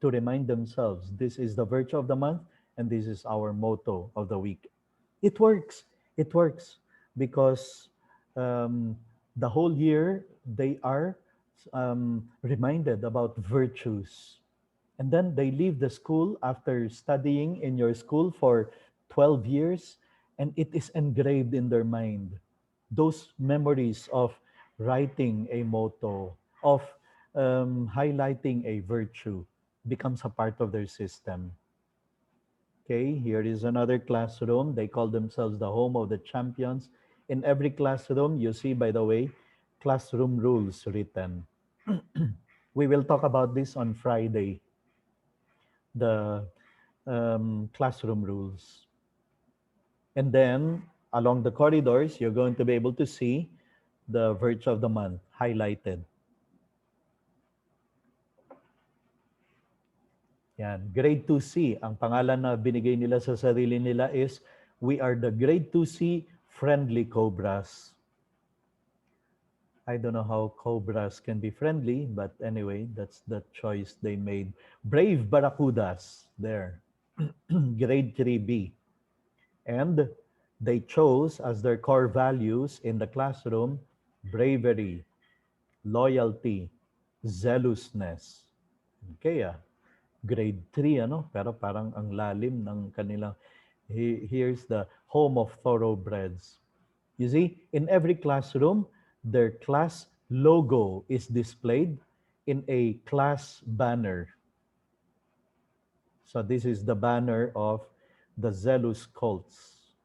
S1: to remind themselves this is the virtue of the month and this is our motto of the week. It works. It works because um, the whole year they are reminded about virtues, and then they leave the school after studying in your school for 12 years, and it is engraved in their mind. Those memories of writing a motto, of highlighting a virtue, becomes a part of their system. Okay, here is another classroom. They call themselves the home of the champions. In every classroom, you see, by the way, classroom rules written. We will talk about this on Friday, the classroom rules. And then along the corridors, you're going to be able to see the virtue of the month highlighted. Yan. Grade 2C, ang pangalan na binigay nila sa sarili nila is, we are the grade 2C friendly cobras. I don't know how cobras can be friendly, but anyway, that's the choice they made. Brave barracudas, there. Grade 3B. And they chose as their core values in the classroom bravery, loyalty, zealousness. Okay, grade 3, ano? Pero parang ang lalim ng kanilang, here's the home of thoroughbreds. You see, in every classroom, their class logo is displayed in a class banner. So this is the banner of the Zealous Colts,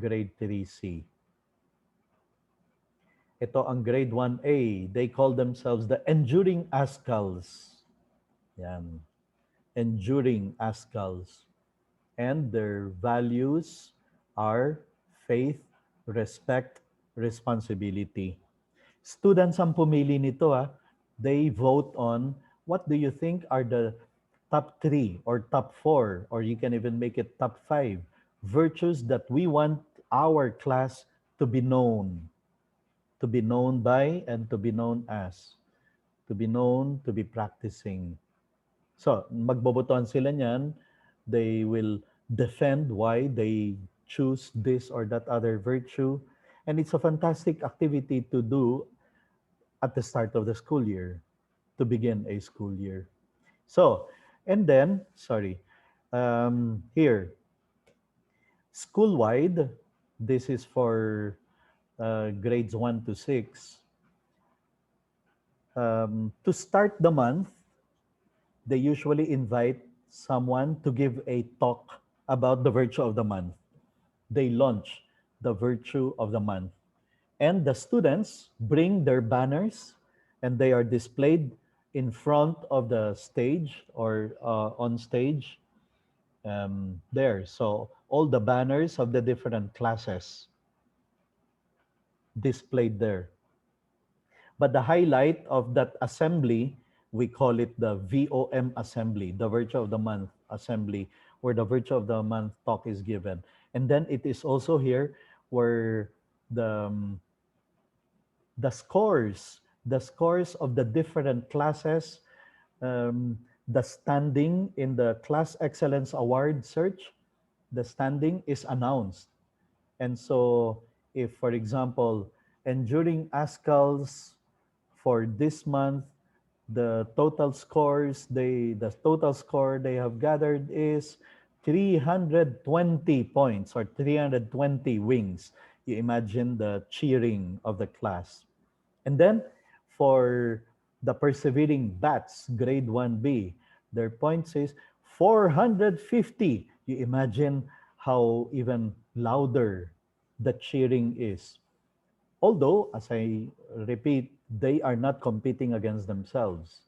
S1: grade 3C. Ito ang grade 1A. They call themselves the Enduring Ascals. Yan. Enduring Ascals. And their values are faith, respect, responsibility. Students ang pumili nito. They vote on what do you think are the top 3 or top 4, or you can even make it top 5 virtues that we want our class to be known by, and to be known as, to be known, to be practicing. So, magbobotohan sila niyan. They will defend why they choose this or that other virtue. And it's a fantastic activity to do at the start of the school year, to begin a school year. So, and then, sorry, here, school wide, this is for grades 1 to 6. To start the month, they usually invite someone to give a talk about the virtue of the month. They launch the virtue of the month. And the students bring their banners and they are displayed in front of the stage or on stage there. So all the banners of the different classes displayed there. But the highlight of that assembly, we call it the VOM assembly, the Virtue of the Month assembly, where the Virtue of the Month talk is given. And then it is also here where the um, the scores of the different classes, the standing in the Class Excellence Award search, the standing is announced. And so, if, for example, enduring ASCALs for this month, the total score they have gathered is 320 points or 320 wings. You imagine the cheering of the class. And then for the persevering bats, grade 1B, their points is 450. You imagine how even louder the cheering is. Although, as I repeat, they are not competing against themselves.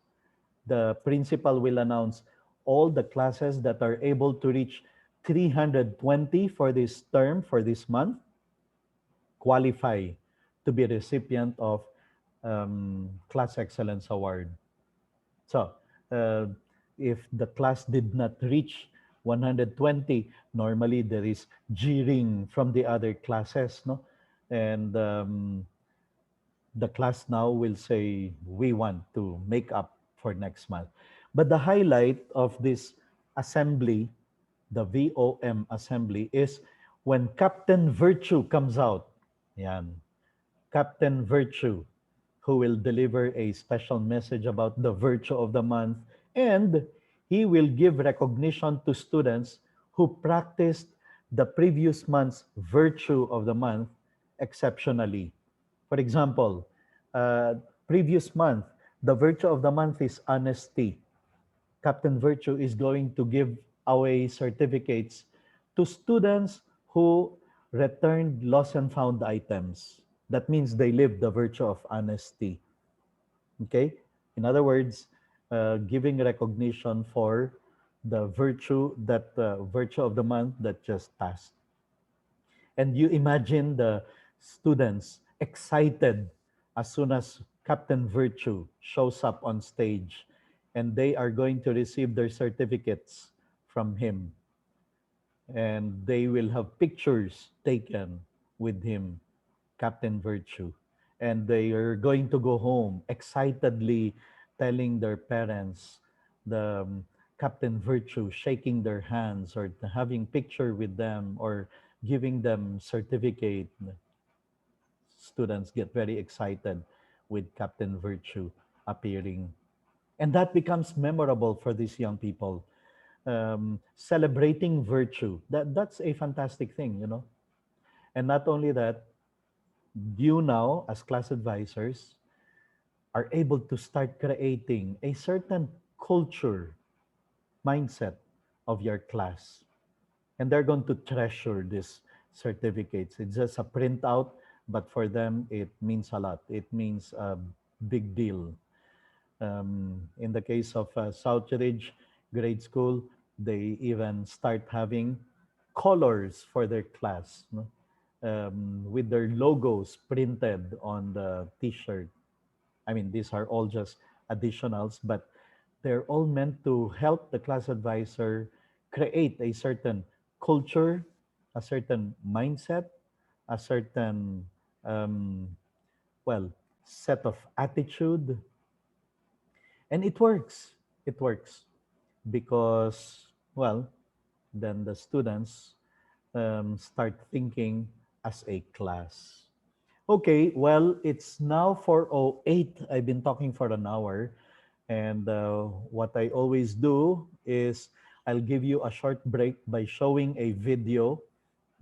S1: The principal will announce all the classes that are able to reach 320 for this term, for this month, qualify to be recipient of Class Excellence Award. So, uh, if the class did not reach 120, normally there is jeering from the other classes, no? And the class now will say, we want to make up for next month. But the highlight of this assembly, the VOM assembly, is when Captain Virtue comes out. Yan. Captain Virtue, who will deliver a special message about the virtue of the month, and he will give recognition to students who practiced the previous month's virtue of the month exceptionally. For example, uh, previous month, the virtue of the month is honesty. Captain Virtue is going to give away certificates to students who returned lost and found items. That means they live the virtue of honesty. Okay? In other words, giving recognition for the virtue of the month that just passed. And you imagine the students excited as soon as Captain Virtue shows up on stage and they are going to receive their certificates from him and they will have pictures taken with him, Captain Virtue. And they are going to go home excitedly telling their parents the Captain Virtue, shaking their hands or having picture with them or giving them certificate. Students get very excited with Captain Virtue appearing. And that becomes memorable for these young people. Celebrating virtue. That's a fantastic thing, you know. And not only that, you now, as class advisors, are able to start creating a certain culture mindset of your class. And they're going to treasure these certificates. It's just a printout, but for them, it means a lot. It means a big deal. In the case of Southridge Grade School, they even start having colors for their class, no? With their logos printed on the T-shirt. I mean, these are all just additionals, but they're all meant to help the class advisor create a certain culture, a certain mindset, a certain, um, well, set of attitude. And it works. It works because, well, then the students start thinking as a class. Okay, well, it's now 4:08. I've been talking for an hour. And what I always do is I'll give you a short break by showing a video.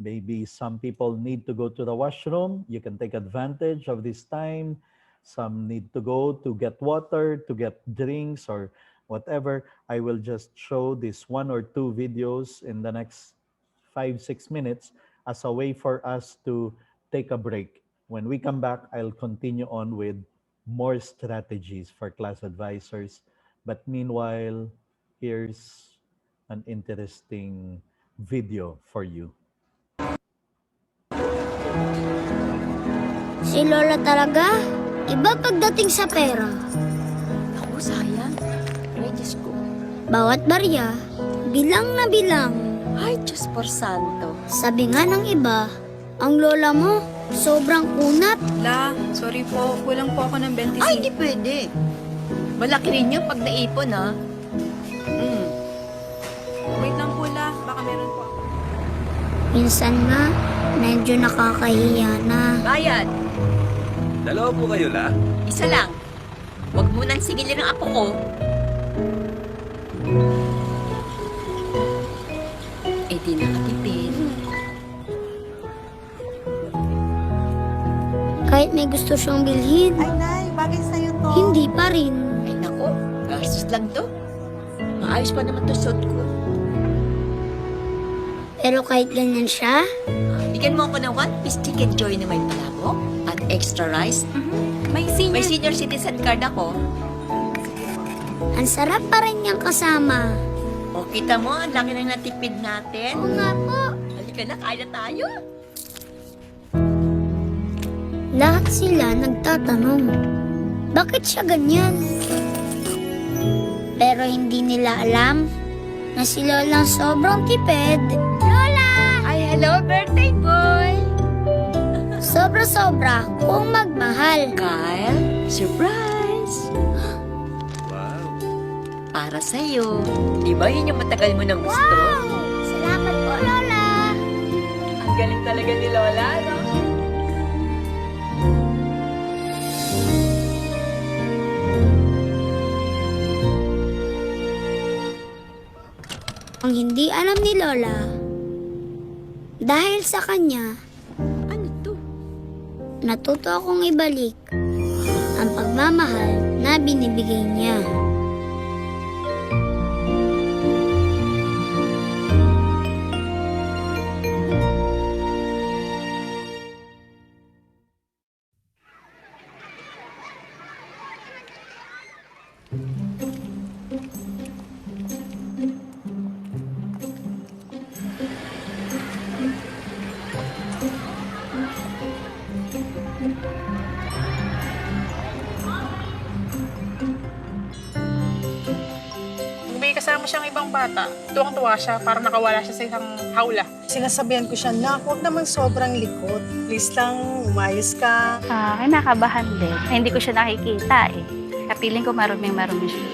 S1: Maybe some people need to go to the washroom. You can take advantage of this time. Some need to go to get water, to get drinks, or whatever. I will just show this one or two videos in the next 5, 6 minutes as a way for us to take a break. When we come back, I'll continue on with more strategies for class advisors. But meanwhile, here's an interesting video for you.
S3: Si Lola talaga, iba pagdating sa pera.
S4: Ako, sayang. Ay, Diyos ko.
S3: Bawat barya, bilang na bilang.
S4: Ay, Diyos por santo.
S3: Sabi nga ng iba, ang lola mo, sobrang kunat.
S5: La, sorry po. Kulang po ako ng 25.
S4: Ay, hindi pwede. Malaki rin yun pag naipon, ha?
S5: Wait lang po, La. Baka meron po ako.
S3: Minsan nga, medyo nakakahiya na.
S4: Bayad.
S6: Dalawa po kayo, La?
S4: Isa lang. Huwag mo nang singilin ang apo ko. Eh, di nakatipid.
S3: Kahit may gusto siyang bilhin,
S7: Ay, Nay, bagay sa'yo to.
S3: hindi pa rin.
S4: Ay, nako. Gastos lang to. Maayos pa naman to suot ko.
S3: Pero kahit ganyan siya,
S4: Bigyan mo ako ng one piece chicken joy na may palabok at extra rice.
S5: May
S4: May
S5: senior.
S4: senior citizen card ako.
S3: ang sarap pa rin niyang kasama.
S4: O, kita mo, ang laki na natipid natin.
S3: Oo nga po.
S4: Halika na, kaya na tayo.
S3: Lahat sila nagtatanong, bakit siya ganyan? Pero hindi nila alam na si Lolang sobrang tipid. Lola!
S4: Ay, hello, birthday boy!
S3: Sobra-sobra kung magmahal.
S4: Kyle, surprise!
S6: Wow.
S4: Para sa'yo. Di ba yun yung matagal mo nang gusto?
S3: Salamat po, Lola!
S4: Ang galing talaga ni Lola, no?
S3: Ang hindi alam ni Lola, dahil sa kanya,
S4: Ano to?
S3: natuto akong ibalik ang pagmamahal na binibigay niya.
S5: May kasama siyang ibang bata. Tuwang-tuwa siya, parang nakawala siya sa isang hawla.
S7: Sinasabihan ko siya, na huwag naman sobrang likot. Please lang, umayos ka.
S8: Kinakabahan din. Hindi ko siya nakikita eh. Kapiling ko maruming-marumi siya.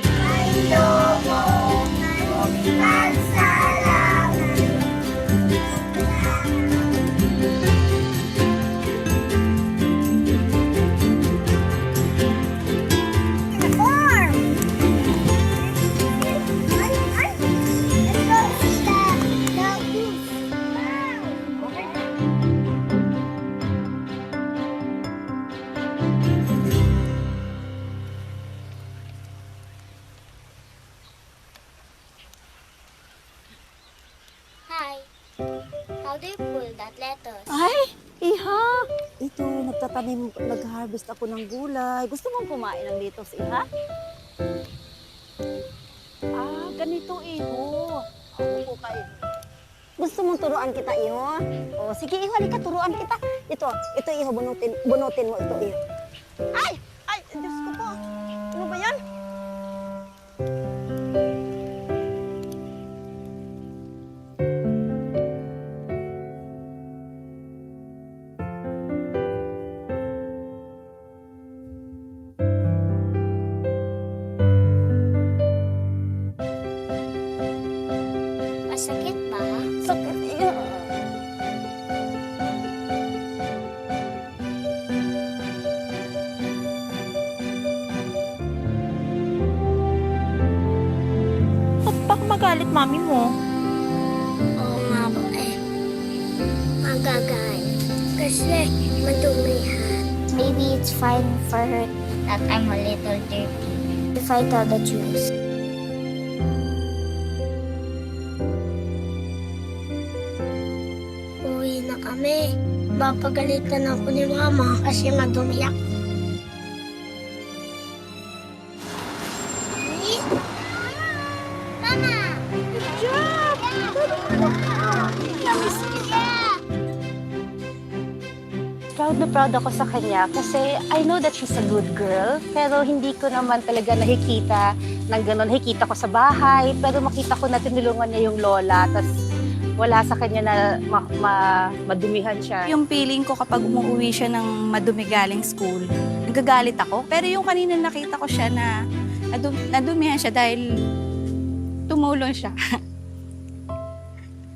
S3: Hi, how do you pull that lettuce?
S9: Ay, iha! Ito, nagtatanim, nag-harvest ako ng gulay. Gusto mong kumain ng lettuce, iha? Ganito, iho. Ako po kayo. Gusto mong turuan kita, iho? O, sige, iho, halika, turuan kita. Ito, iho, bunutin mo ito, iho. Ay! Ay, Diyos ko po. Ano ba yan?
S3: Masakit ba?
S9: Sakit yan.
S8: Baka magalit mami mo.
S3: Oo nga po eh. Magagalit. Kasi madumihan. Maybe it's fine for her that I'm a little dirty. If I tell the truth. Uwi na kami. Papagalitan ako ni Mama kasi madumi ako. Mama! Good job!
S9: Proud na proud ako sa kanya kasi I know that she's a good girl, pero hindi ko naman talaga nakikita ng gano'n. Nakikita ko sa bahay, pero makita ko na tinulungan niya yung lola, tas wala sa kanya na madumihan siya.
S8: Yung feeling ko kapag umuwi siya ng madumi galing school, nagagalit ako. Pero yung kanina nakita ko siya na nadumihan siya dahil tumulong siya.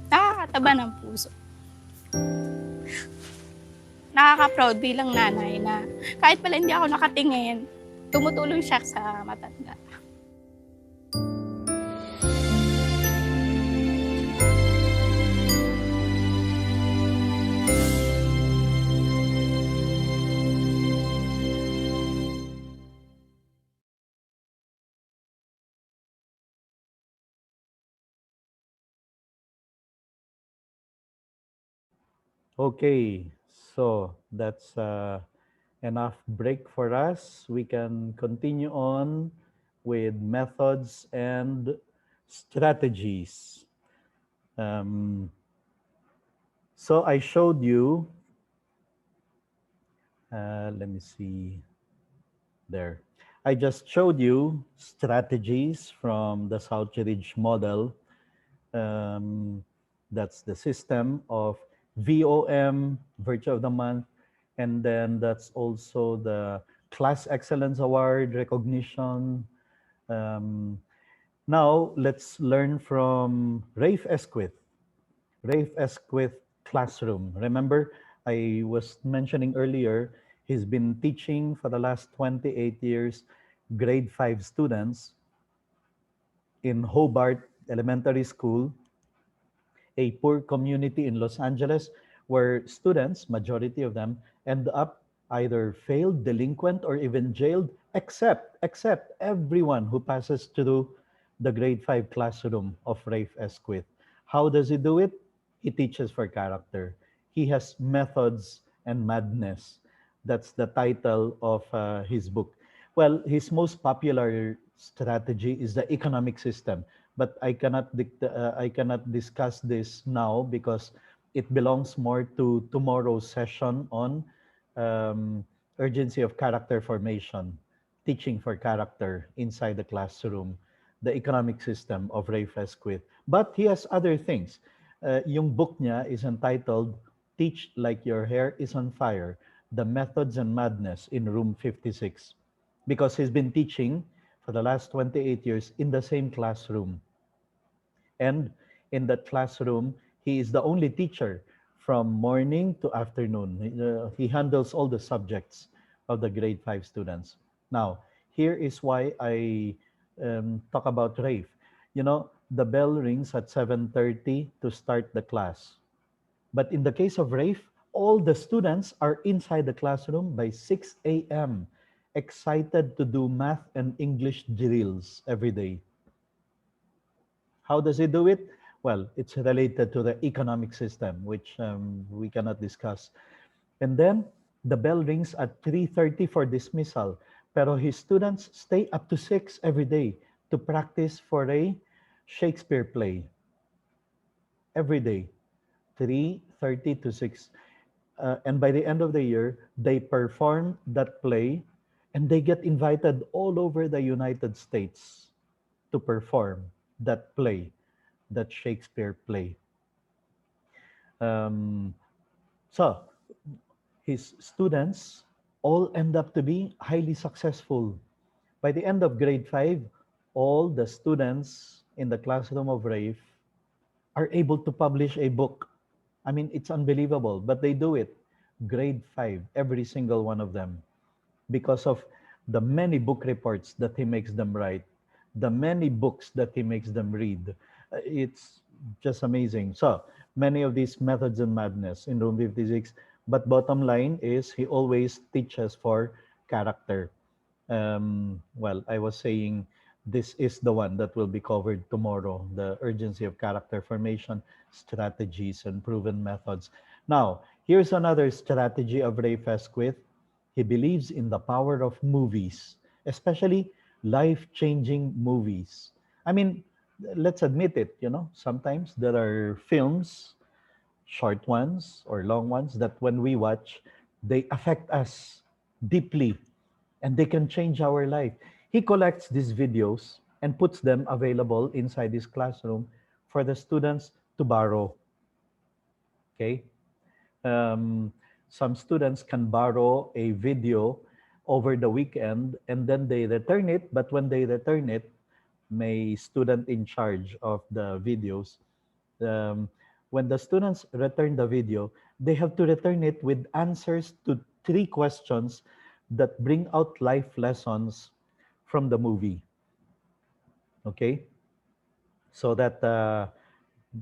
S8: Nakakataba ng puso. Nakaka-proud bilang nanay na kahit pala hindi ako nakatingin, tumutulong siya sa matanda.
S1: Okay, so that's enough break for us. We can continue on with methods and strategies. So I showed you, let me see there. I just showed you strategies from the South Ridge model. That's the system of VOM, Virtue of the Month, and then that's also the Class Excellence Award recognition. Now, let's learn from Rafe Esquith. Rafe Esquith Classroom. Remember, I was mentioning earlier, he's been teaching for the last 28 years grade 5 students in Hobart Elementary School, a poor community in Los Angeles where students, majority of them, end up either failed, delinquent, or even jailed, except everyone who passes through the grade 5 classroom of Rafe Esquith. How does he do it? He teaches for character. He has methods and madness. That's the title of his book. Well, his most popular strategy is the economic system, but I cannot discuss this now because it belongs more to tomorrow's session on urgency of character formation, teaching for character inside the classroom, the economic system of Rafe Esquith. But he has other things. Yung book niya is entitled Teach Like Your Hair is on Fire, The Methods and Madness in Room 56, because he's been teaching for the last 28 years in the same classroom. And in that classroom, he is the only teacher from morning to afternoon. He handles all the subjects of the grade 5 students. Now, here is why I talk about Rafe. You know, the bell rings at 7:30 to start the class. But in the case of Rafe, all the students are inside the classroom by 6 a.m., excited to do math and English drills every day. How does he do it? Well, it's related to the economic system, which we cannot discuss. And then the bell rings at 3:30 for dismissal. Pero his students stay up to 6 every day to practice for a Shakespeare play. Every day, 3:30 to 6. And by the end of the year, they perform that play and they get invited all over the United States to perform that play, that Shakespeare play. So his students all end up to be highly successful. By the end of grade 5, all the students in the classroom of Rafe are able to publish a book. I mean, it's unbelievable, but they do it. Grade 5, every single one of them, because of the many book reports that he makes them write, the many books that he makes them read. It's just amazing. So many of these methods and madness in Room 56, but bottom line is he always teaches for character. Well, I was saying this is the one that will be covered tomorrow, the urgency of character formation, strategies, and proven methods. Now, here's another strategy of Rafe Esquith. He believes in the power of movies, especially life-changing movies. I mean, let's admit it, sometimes there are films, short ones or long ones, that when we watch, they affect us deeply and they can change our life. He collects these videos and puts them available inside his classroom for the students to borrow. Okay? Um, some students can borrow a video over the weekend and then they return it. But when they return it, may student in charge of the videos, um, when the students return the video, they have to return it with answers to 3 questions that bring out life lessons from the movie. Okay? So that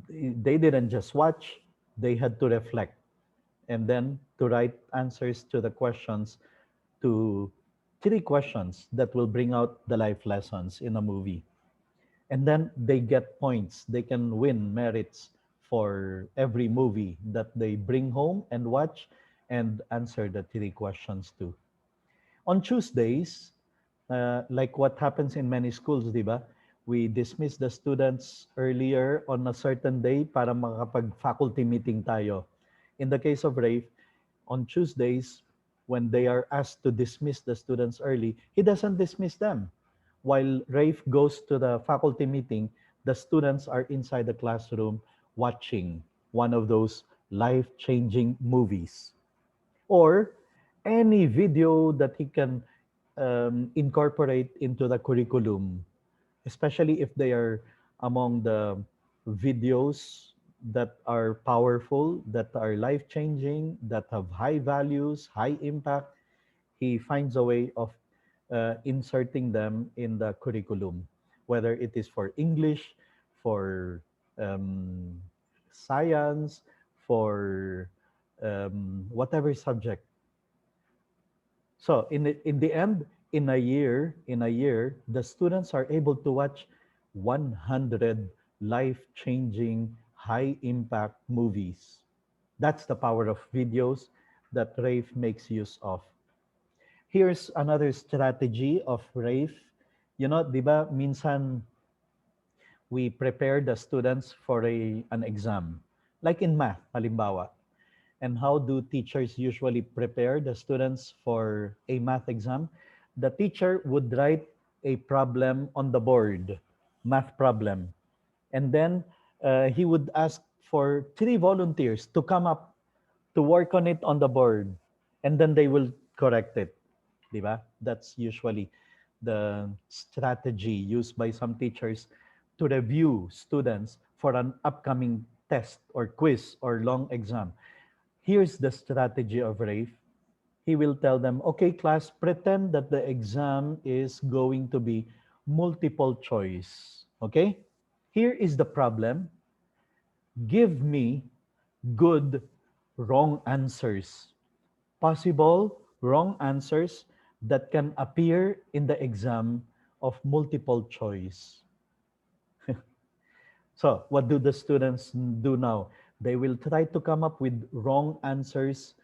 S1: they didn't just watch, they had to reflect and then to write answers to the questions, to 3 questions that will bring out the life lessons in a movie. And then they get points. They can win merits for every movie that they bring home and watch and answer the 3 questions to. On Tuesdays, like what happens in many schools, di ba? We dismiss the students earlier on a certain day para makapag-faculty meeting tayo. In the case of Rafe, on Tuesdays, when they are asked to dismiss the students early, he doesn't dismiss them. While Rafe goes to the faculty meeting, the students are inside the classroom watching one of those life-changing movies. Or any video that he can incorporate into the curriculum, especially if they are among the videos that are powerful, that are life-changing, that have high values, high impact. He finds a way of inserting them in the curriculum, whether it is for English, for um, science, for whatever subject. So in the end, in a year, the students are able to watch 100 life-changing, high-impact movies. That's the power of videos that Rafe makes use of. Here's another strategy of Rafe. Di ba, minsan we prepare the students for an exam, like in math, halimbawa. And how do teachers usually prepare the students for a math exam? The teacher would write a problem on the board, math problem. And then he would ask for 3 volunteers to come up to work on it on the board. And then they will correct it. Diba? That's usually the strategy used by some teachers to review students for an upcoming test or quiz or long exam. Here's the strategy of Rafe. He will tell them, okay, class, pretend that the exam is going to be multiple choice. Okay? Here is the problem. Give me good wrong answers. Possible wrong answers that can appear in the exam of multiple choice. So what do the students do now? They will try to come up with wrong answers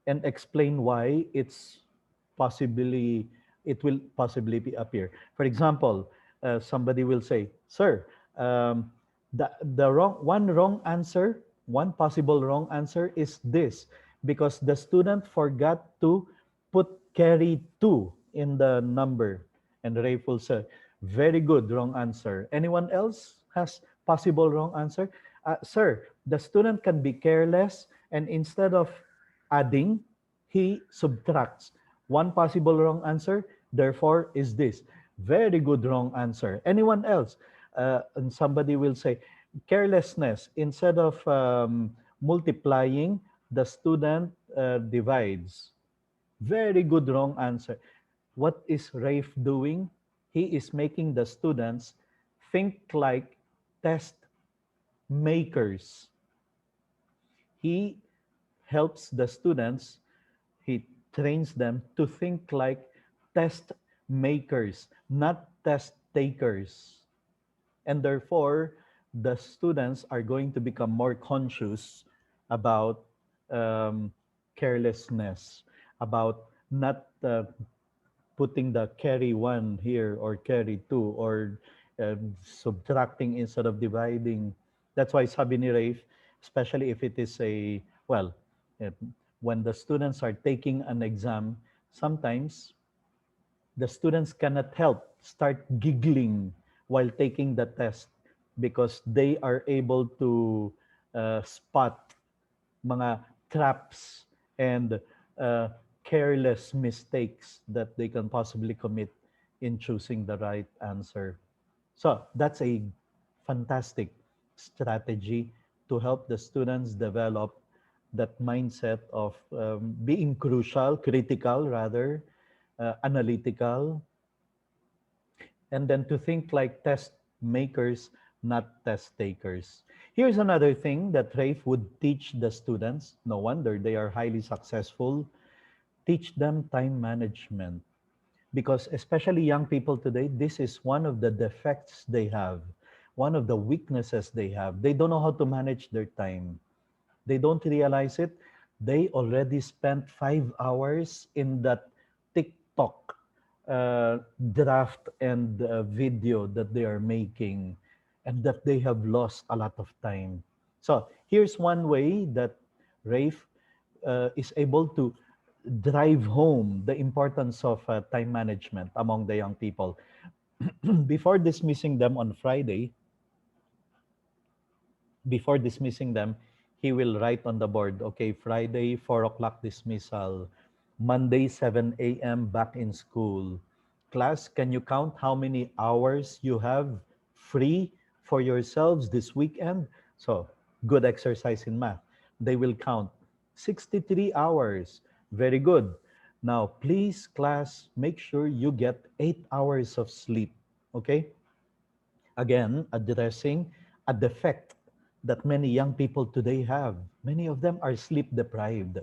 S1: and explain why it will possibly appear. For example, somebody will say, "Sir, the one possible wrong answer is this, because the student forgot to put carry 2 in the number." And Rafe will say, "Very good, wrong answer. Anyone else has possible wrong answer?" Sir, the student can be careless and instead of adding, he subtracts. One possible wrong answer, therefore, is this. Very good wrong answer. Anyone else? And somebody will say, Carelessness, instead of multiplying, the student divides. Very good wrong answer. What is Rafe doing? He is making the students think like test makers. He helps the students, he trains them to think like test makers, not test takers. And therefore, the students are going to become more conscious about um, carelessness, about not putting the carry one here or carry two, or subtracting instead of dividing. That's why sabi ni Rafe, especially if it is a, well, eh, when the students are taking an exam, sometimes the students cannot help start giggling while taking the test because they are able to spot mga traps and uh, careless mistakes that they can possibly commit in choosing the right answer. So that's a fantastic strategy to help the students develop that mindset of being crucial, critical rather, analytical, and then to think like test makers, not test takers. Here's another thing that Rafe would teach the students. No wonder they are highly successful. Teach them time management. Because especially young people today, this is one of the defects they have, one of the weaknesses they have. They don't know how to manage their time. They don't realize it. They already spent 5 hours in that TikTok draft and video that they are making, and that they have lost a lot of time. So here's one way that Rafe is able to drive home the importance of time management among the young people. Before dismissing them on Friday, before dismissing them, he will write on the board, okay, Friday, 4 o'clock dismissal, Monday, 7 a.m., back in school. Class, can you count how many hours you have free for yourselves this weekend? So, good exercise in math. They will count 63 hours. Very good. Now, please, class, make sure you get 8 hours of sleep. Okay? Again, addressing a defect that many young people today have. Many of them are sleep deprived.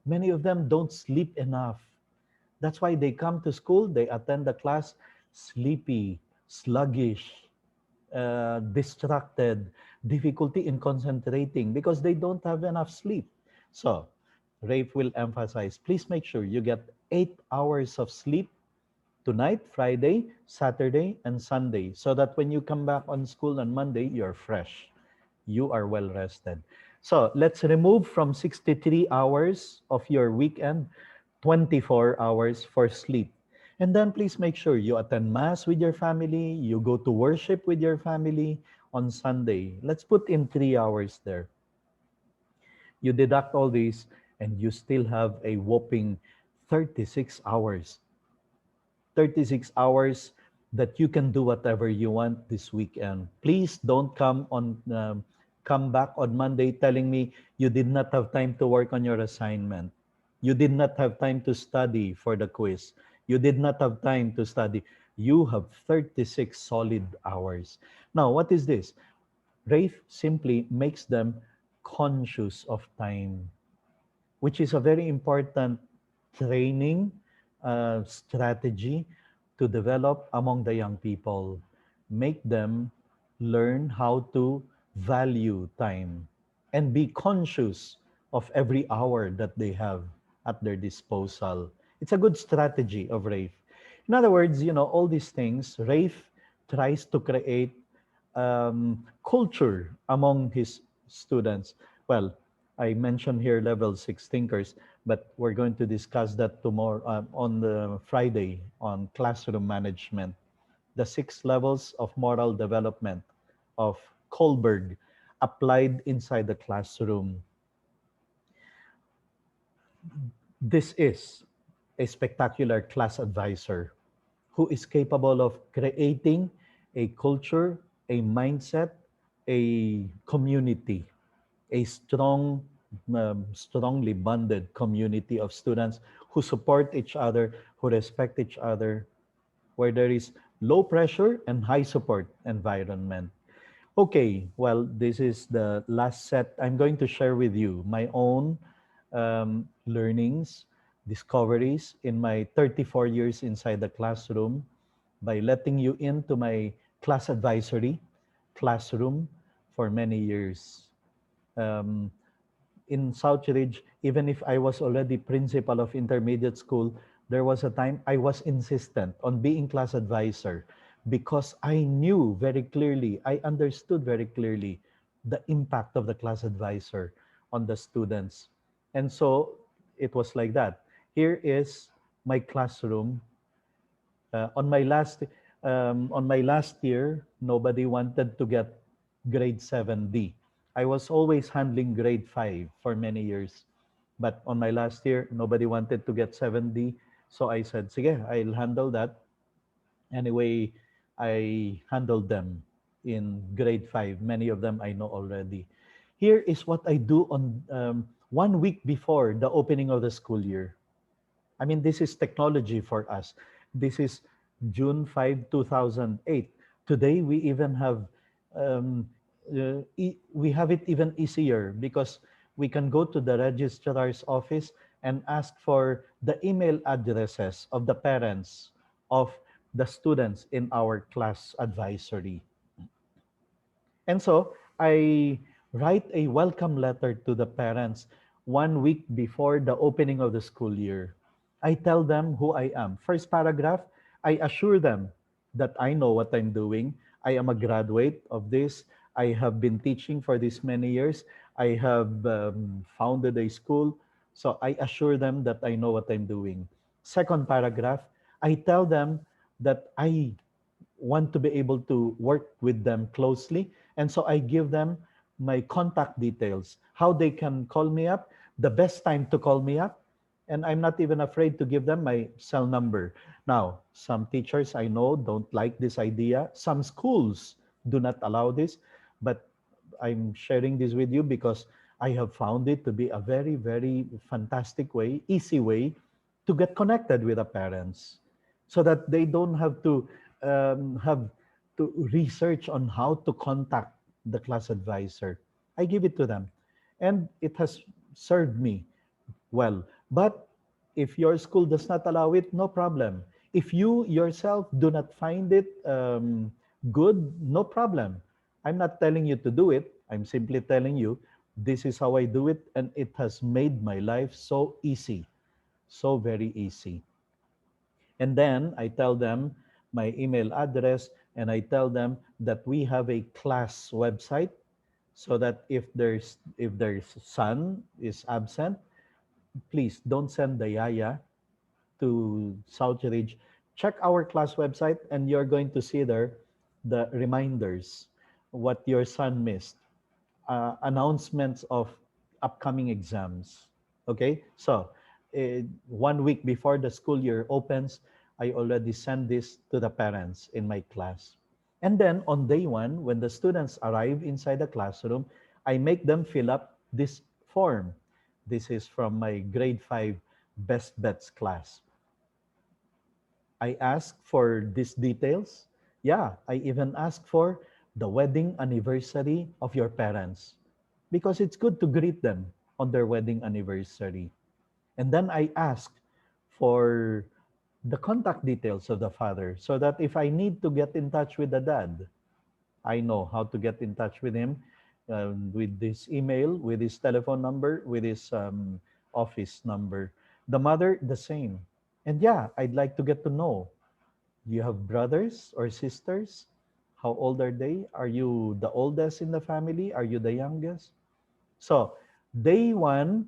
S1: Many of them don't sleep enough. That's why they come to school, they attend the class sleepy, sluggish, distracted, difficulty in concentrating because they don't have enough sleep. So, Rafe will emphasize, please make sure you get 8 hours of sleep tonight, Friday, Saturday, and Sunday, so that when you come back on school on Monday, you're fresh. You are well rested. So let's remove from 63 hours of your weekend, 24 hours for sleep. And then please make sure you attend Mass with your family, you go to worship with your family on Sunday. Let's put in 3 hours there. You deduct all these, and you still have a whopping 36 hours 36 hours that you can do whatever you want this weekend. Please don't come back on Monday telling me you did not have time to work on your assignment. You did not have time to study for the quiz. You did not have time to study. You have 36 solid hours. Now, what is this? Rafe simply makes them conscious of time, which is a very important training strategy to develop among the young people. Make them learn how to value time and be conscious of every hour that they have at their disposal. It's a good strategy of Rafe. In other words, all these things, Rafe tries to create culture among his students. Well, I mentioned here level 6 thinkers, but we're going to discuss that tomorrow on the Friday on classroom management. The 6 levels of moral development of Kohlberg applied inside the classroom. This is a spectacular class advisor who is capable of creating a culture, a mindset, a community, a strongly bonded community of students who support each other, who respect each other, where there is low pressure and high support environment. Okay, well, this is the last set. I'm going to share with you my own learnings, discoveries in my 34 years inside the classroom by letting you into my class advisory classroom for many years. Um, in Southridge, even if I was already principal of intermediate school, there was a time I was insistent on being class advisor because I knew very clearly, I understood very clearly the impact of the class advisor on the students. And so it was like that. Here is my classroom. On my last year, nobody wanted to get grade 7D. I was always handling grade 5 for many years. But on my last year, nobody wanted to get 7D. So I said, sige, I'll handle that. Anyway, I handled them in grade 5. Many of them I know already. Here is what I do on 1 week before the opening of the school year. I mean, this is technology for us. This is June 5, 2008. Today, we even have we have it even easier because we can go to the registrar's office and ask for the email addresses of the parents of the students in our class advisory. And so I write a welcome letter to the parents 1 week before the opening of the school year. I tell them who I am. First paragraph, I assure them that I know what I'm doing. I am a graduate of this. I have been teaching for this many years. I have founded a school. So I assure them that I know what I'm doing. Second paragraph, I tell them that I want to be able to work with them closely. And so I give them my contact details, how they can call me up, the best time to call me up. And I'm not even afraid to give them my cell number. Now, some teachers I know don't like this idea. Some schools do not allow this, but I'm sharing this with you because I have found it to be a very, very fantastic way, easy way to get connected with the parents so that they don't have to research on how to contact the class advisor. I give it to them, and it has served me well. But if your school does not allow it, no problem. If you yourself do not find it good, no problem. I'm not telling you to do it. I'm simply telling you this is how I do it, and it has made my life so easy, so very easy. And then I tell them my email address, and I tell them that we have a class website so that if their son is absent, please don't send the yaya to Southridge. Check our class website and you're going to see there the reminders, what your son missed, announcements of upcoming exams. Okay, so 1 week before the school year opens, I already send this to the parents in my class. And then on day one, when the students arrive inside the classroom, I make them fill up this form. This is from my grade 5 best bets class. I ask for these details. Yeah, I even ask for the wedding anniversary of your parents because it's good to greet them on their wedding anniversary. And then I ask for the contact details of the father so that if I need to get in touch with the dad, I know how to get in touch with him with this email, with his telephone number, with his office number. The mother, the same. And yeah, I'd like to get to know. Do you have brothers or sisters? How old are they? Are you the oldest in the family? Are you the youngest? So, day one,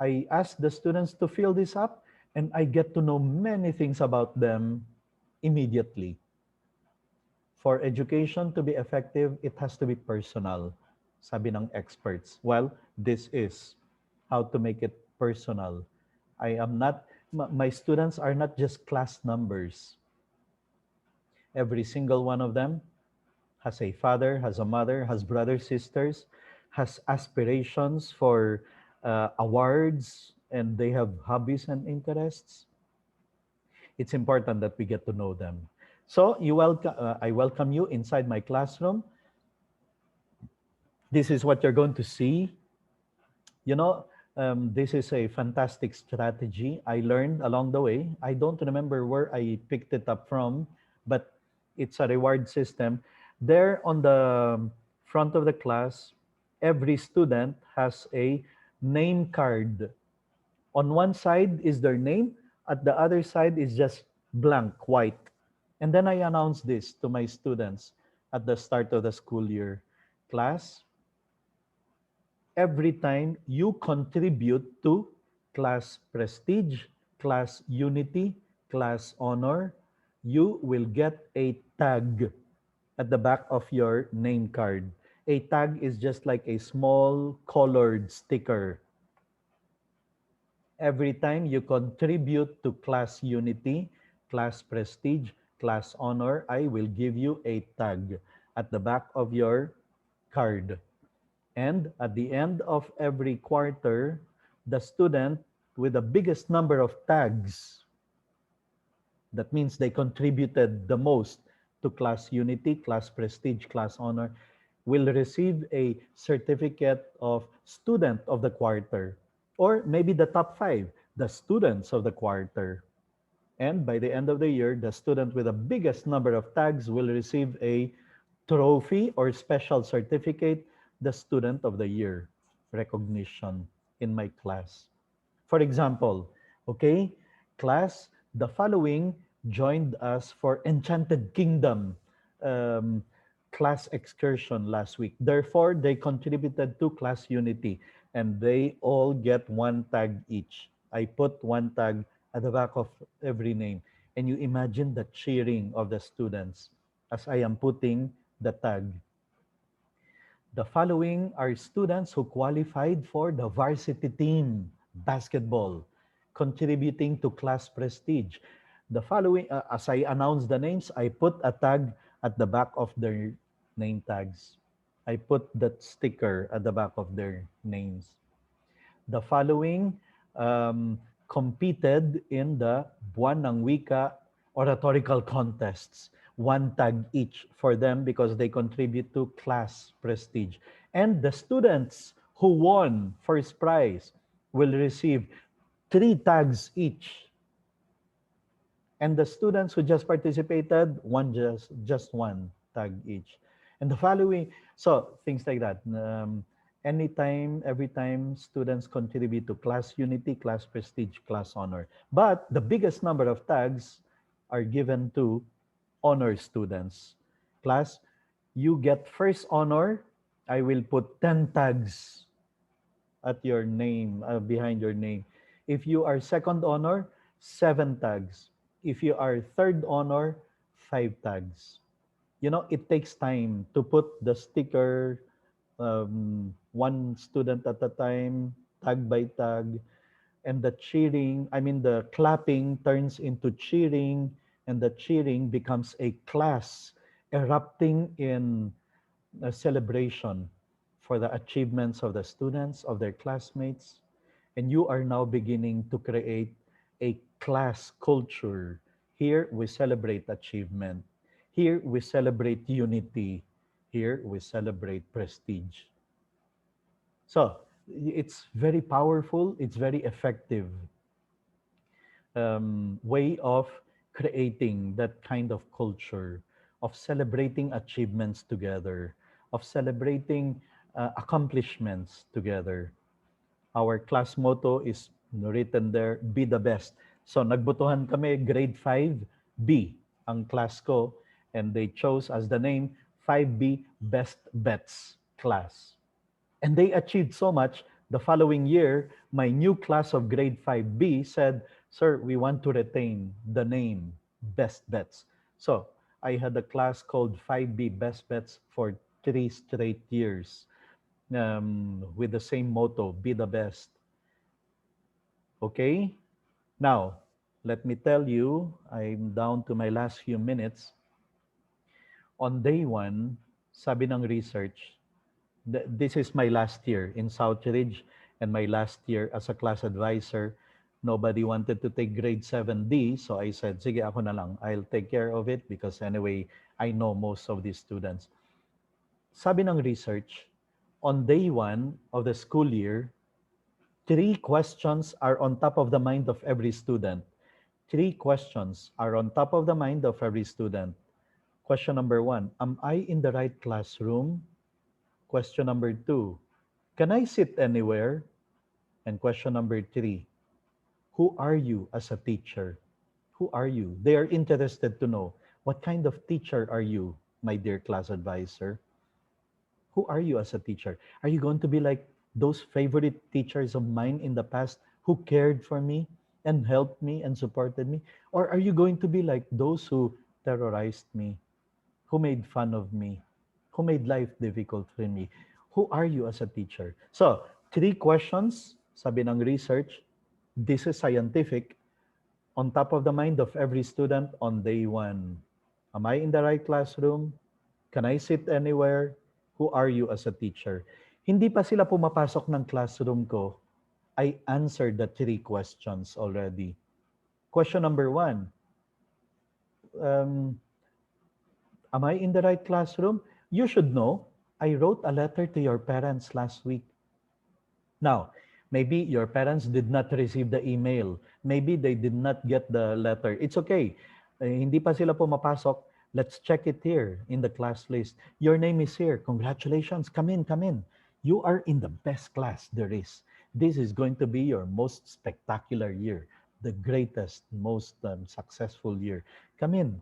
S1: I ask the students to fill this up and I get to know many things about them immediately. For education to be effective, it has to be personal, sabi ng experts. Well, this is how to make it personal. I am not, my students are not just class numbers. Every single one of them has a father, has a mother, has brothers, sisters, has aspirations for awards, and they have hobbies and interests. It's important that we get to know them. So I welcome you inside my classroom. This is what you're going to see. You know, this is a fantastic strategy I learned along the way. I don't remember where I picked it up from, but it's a reward system. There on the front of the class, every student has a name card. On one side is their name, at the other side is just blank, white. And then I announce this to my students at the start of the school year. Class, every time you contribute to class prestige, class unity, class honor, you will get a tag at the back of your name card. A tag is just like a small colored sticker. Every time you contribute to class unity, class prestige, class honor, I will give you a tag at the back of your card. And at the end of every quarter, the student with the biggest number of tags, that means they contributed the most to class unity, class prestige, class honor, will receive a certificate of student of the quarter, or maybe the top 5, the students of the quarter. And by the end of the year, the student with the biggest number of tags will receive a trophy or special certificate, the student of the year recognition in my class. For example, okay, class, the following joined us for Enchanted Kingdom um, class excursion last week. Therefore, they contributed to class unity and they all get one tag each. I put one tag at the back of every name. And you imagine the cheering of the students as I am putting the tag. The following are students who qualified for the varsity team basketball, contributing to class prestige. The following, as I announce the names, I put a tag at the back of their name tags. I put that sticker at the back of their names. The following competed in the Buwan ng Wika oratorical contests. One tag each for them because they contribute to class prestige. And the students who won first prize will receive 3 tags each. And the students who just participated, just one tag each. And the following, so things like that. Anytime, every time students contribute to class unity, class prestige, class honor. But the biggest number of tags are given to honor students. Class, you get first honor, I will put 10 tags at your name, behind your name. If you are second honor, 7 tags. If you are third honor, 5 tags. You know, it takes time to put the sticker, one student at a time, tag by tag, and the cheering, I mean, the clapping turns into cheering, and the cheering becomes a class erupting in a celebration for the achievements of the students, of their classmates. And you are now beginning to create a class culture. Here we celebrate achievement. Here we celebrate unity. Here we celebrate prestige. So it's very powerful, it's very effective way of creating that kind of culture, of celebrating achievements together, of celebrating accomplishments together. Our class motto is written there, be the best. So nagbotohan kami, grade 5, B, ang class ko, and they chose as the name 5B Best Bets class. And they achieved so much. The following year, my new class of grade 5B said, sir, we want to retain the name Best Bets. So I had a class called 5B Best Bets for 3 straight years with the same motto, be the best. Okay? Now, let me tell you, I'm down to my last few minutes. On day 1, sabi ng research, this is my last year in Southridge and my last year as a class advisor. Nobody wanted to take grade 7D, so I said, sige, ako na lang. I'll take care of it because anyway, I know most of these students. Sabi ng research, on day 1 of the school year, 3 questions are on top of the mind of every student. 3 questions are on top of the mind of every student. Question number 1, am I in the right classroom? Question number 2, can I sit anywhere? And question number 3, who are you as a teacher? Who are you? They are interested to know, what kind of teacher are you, my dear class advisor? Who are you as a teacher? Are you going to be like those favorite teachers of mine in the past who cared for me and helped me and supported me? Or are you going to be like those who terrorized me, who made fun of me, who made life difficult for me? Who are you as a teacher? So, 3 questions, sabi ng research, this is scientific, on top of the mind of every student on day 1. Am I in the right classroom? Can I sit anywhere? Who are you as a teacher? Hindi pa sila pumapasok ng classroom ko, I answered the 3 questions already. Question number 1, um, am I in the right classroom? You should know, I wrote a letter to your parents last week. Now, maybe your parents did not receive the email. Maybe they did not get the letter. It's okay. Hindi pa sila pumapasok. Let's check it here in the class list. Your name is here. Congratulations. Come in, come in. You are in the best class there is. This is going to be your most spectacular year, the greatest, most successful year. Come in.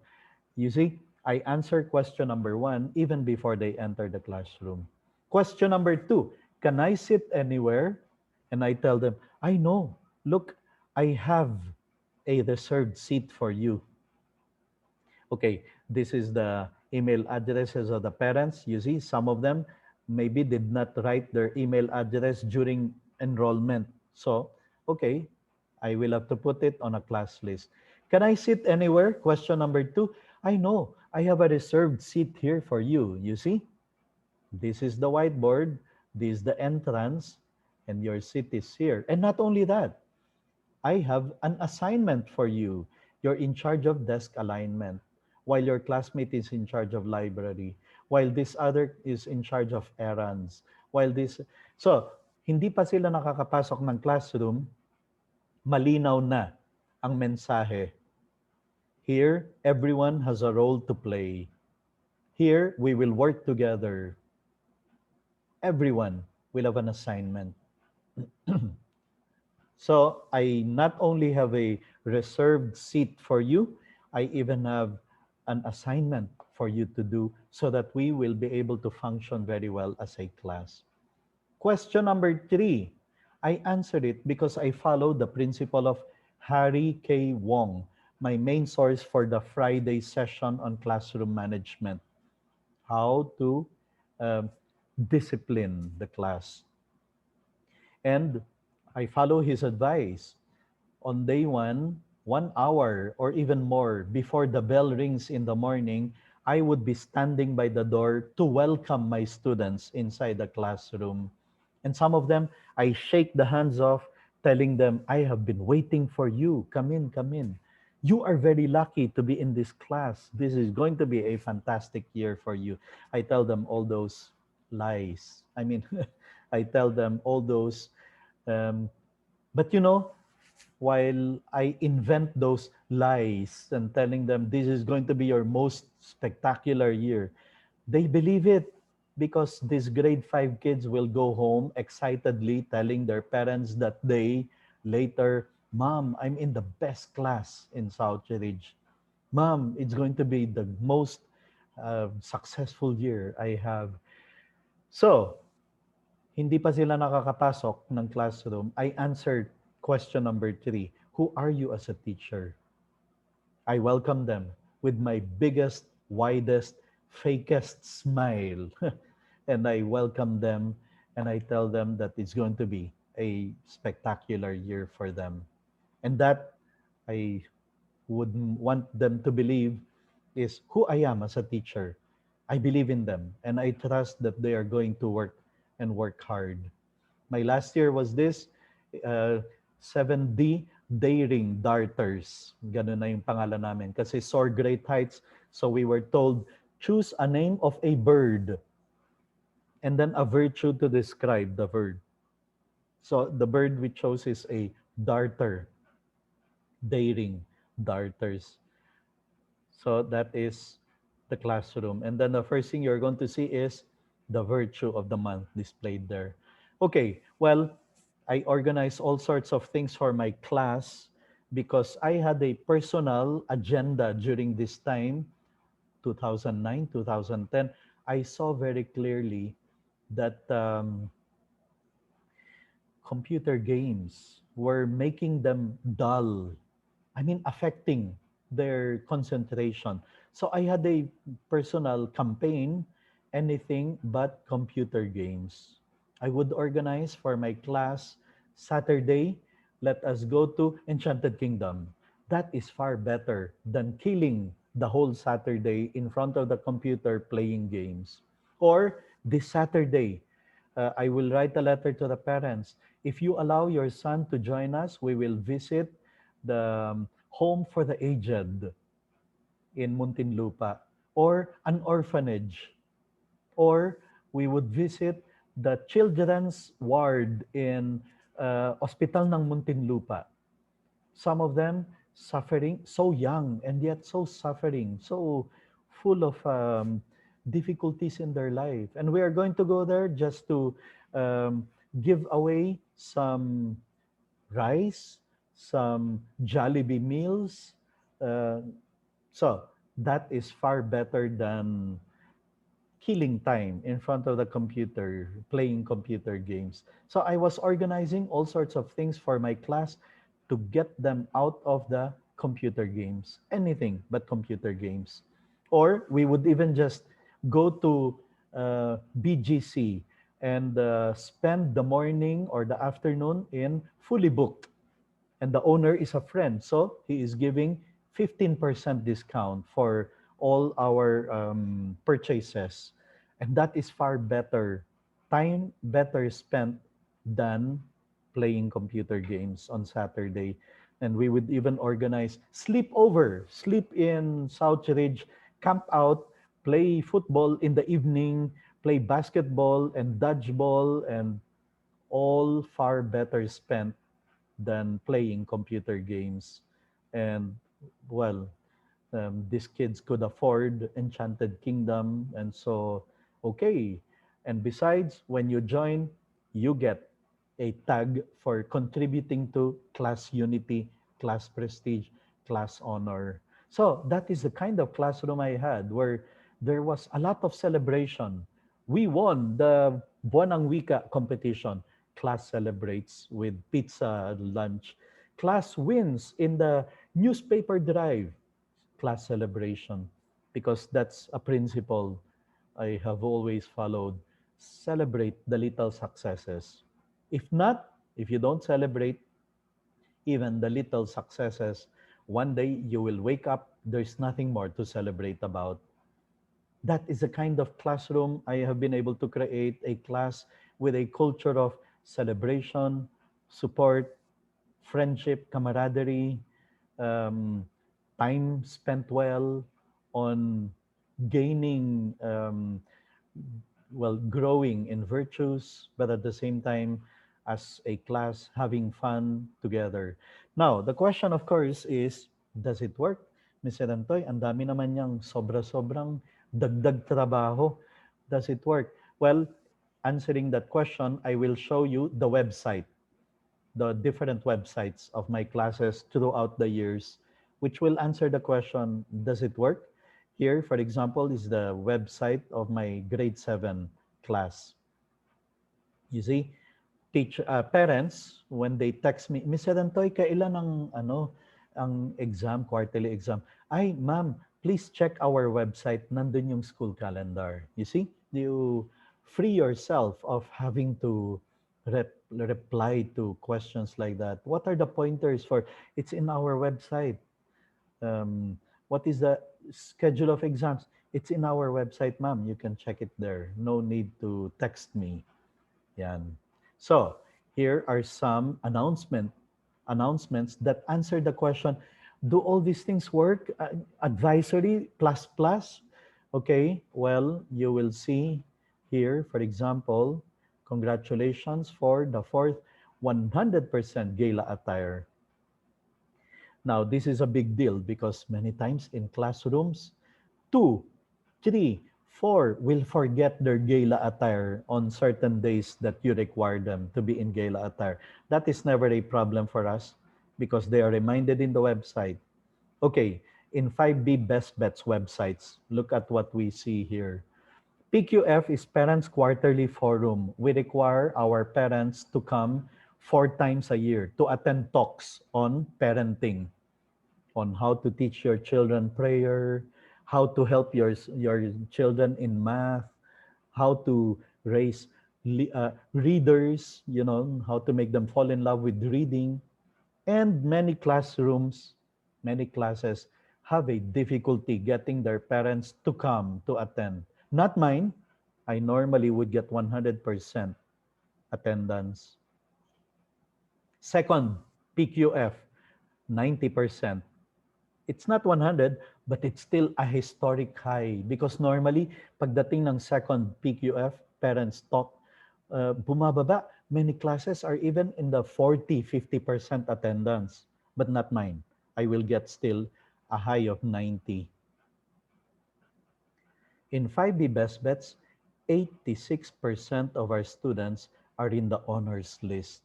S1: You see, I answer question number 1 even before they enter the classroom. Question number 2, can I sit anywhere? And I tell them, I know. Look, I have a reserved seat for you. Okay, this is the email addresses of the parents. You see, some of them maybe did not write their email address during enrollment. So, okay, I will have to put it on a class list. Can I sit anywhere? Question number 2. I know, I have a reserved seat here for you. You see, this is the whiteboard, this is the entrance, and your seat is here. And not only that, I have an assignment for you. You're in charge of desk alignment, while your classmate is in charge of library, while this other is in charge of errands, while this... So, hindi pa sila nakakapasok ng classroom, malinaw na ang mensahe. Here, everyone has a role to play. Here, we will work together. Everyone will have an assignment. So I not only have a reserved seat for you, I even have an assignment for you to do so that we will be able to function very well as a class. Question number 3, I answered it because I followed the principle of Harry Wong, my main source for the Friday session on classroom management. How to discipline the class. And I follow his advice. On day 1, 1 hour or even more before the bell rings in the morning, I would be standing by the door to welcome my students inside the classroom. And some of them, I shake the hands off, telling them, I have been waiting for you. Come in, come in. You are very lucky to be in this class. This is going to be a fantastic year for you. I tell them all those lies. I mean, I tell them all those, but you know, while I invent those lies and telling them this is going to be your most spectacular year, they believe it because these grade 5 kids will go home excitedly telling their parents that day later, Mom, I'm in the best class in Southridge. Mom, it's going to be the most successful year I have. So, hindi pa sila nakakapasok ng classroom, I answered question number 3. Who are you as a teacher? I welcome them with my biggest, widest, fakest smile. And I welcome them and I tell them that it's going to be a spectacular year for them. And that I would want them to believe is who I am as a teacher. I believe in them and I trust that they are going to work and work hard. My last year was this, uh, 7D Daring Darters. Ganun na yung pangalan namin. Kasi soar great heights. So we were told, choose a name of a bird and then a virtue to describe the bird. So the bird we chose is a darter, daring darters. So that is the classroom. And then the first thing you're going to see is the virtue of the month displayed there. Okay, well, I organized all sorts of things for my class because I had a personal agenda during this time, 2009, 2010. I saw very clearly that computer games were making them dull. I mean, affecting their concentration. So I had a personal campaign, anything but computer games. I would organize for my class Saturday, let us go to Enchanted Kingdom. That is far better than killing the whole Saturday in front of the computer playing games. Or this Saturday, I will write a letter to the parents. If you allow your son to join us, we will visit the home for the aged in Muntinlupa or an orphanage, or we would visit the children's ward in Hospital ng Muntinlupa. Some of them suffering, so young and yet so suffering, so full of difficulties in their life. And we are going to go there just to give away some rice, some Jollibee meals. Uh, so that is far better than killing time in front of the computer, playing computer games. So I was organizing all sorts of things for my class to get them out of the computer games, anything but computer games. Or we would even just go to BGC and spend the morning or the afternoon in fully booked, and the owner is a friend. So he is giving 15% discount for all our purchases. And that is far better, time better spent than playing computer games on Saturday. And we would even organize sleepover, sleep in South Ridge, camp out, play football in the evening, play basketball and dodgeball, and all far better spent than playing computer games. And well, these kids could afford Enchanted Kingdom, and so okay. And besides, when you join, you get a tag for contributing to class unity, class prestige, class honor. So that is the kind of classroom I had where there was a lot of celebration. We won the Buwanang Wika competition. Class celebrates with pizza lunch. Class wins in the newspaper drive. Class celebration, because that's a principle I have always followed. Celebrate the little successes. If not, if you don't celebrate even the little successes, one day you will wake up, there's nothing more to celebrate about. That is the kind of classroom I have been able to create, a class with a culture of celebration, support, friendship, camaraderie, um, time spent well on gaining, well, growing in virtues, but at the same time, as a class, having fun together. Now, the question, of course, is, does it work? Mr. Antoy, ang dami naman niyang sobra-sobrang dagdag trabaho. Does it work? Well, answering that question, I will show you the website, the different websites of my classes throughout the years, which will answer the question, does it work? Here, for example, is the website of my grade 7 class. You see, parents, when they text me, Mr. Antoy, kailan ang exam, quarterly exam? Ay, ma'am, please check our website. Nandun yung school calendar. You see, you free yourself of having to reply to questions like that. What are the pointers for? It's in our website. What is the schedule of exams? It's in our website, ma'am. You can check it there. No need to text me. Yan. So, here are some announcements that answer the question, do all these things work? Advisory plus plus. Okay, well, you will see here, for example, congratulations for the fourth 100% gala attire. Now, this is a big deal because many times in classrooms, 2, 3, 4 will forget their gala attire on certain days that you require them to be in gala attire. That is never a problem for us because they are reminded in the website. Okay, in 5B Best Bets websites, look at what we see here. PQF is Parents Quarterly Forum. We require our parents to come 4 times a year to attend talks on parenting, on how to teach your children prayer, how to help your children in math, how to raise readers, how to make them fall in love with reading. And many classrooms, many classes have a difficulty getting their parents to come to attend. Not mine. I normally would get 100% attendance. Second, PQF, 90%. It's not 100, but it's still a historic high because normally, pagdating ng second PQF, parents talk, bumababa. Many classes are even in the 40, 50% attendance, but not mine. I will get still a high of 90. In 5B Best Bets, 86% of our students are in the honors list.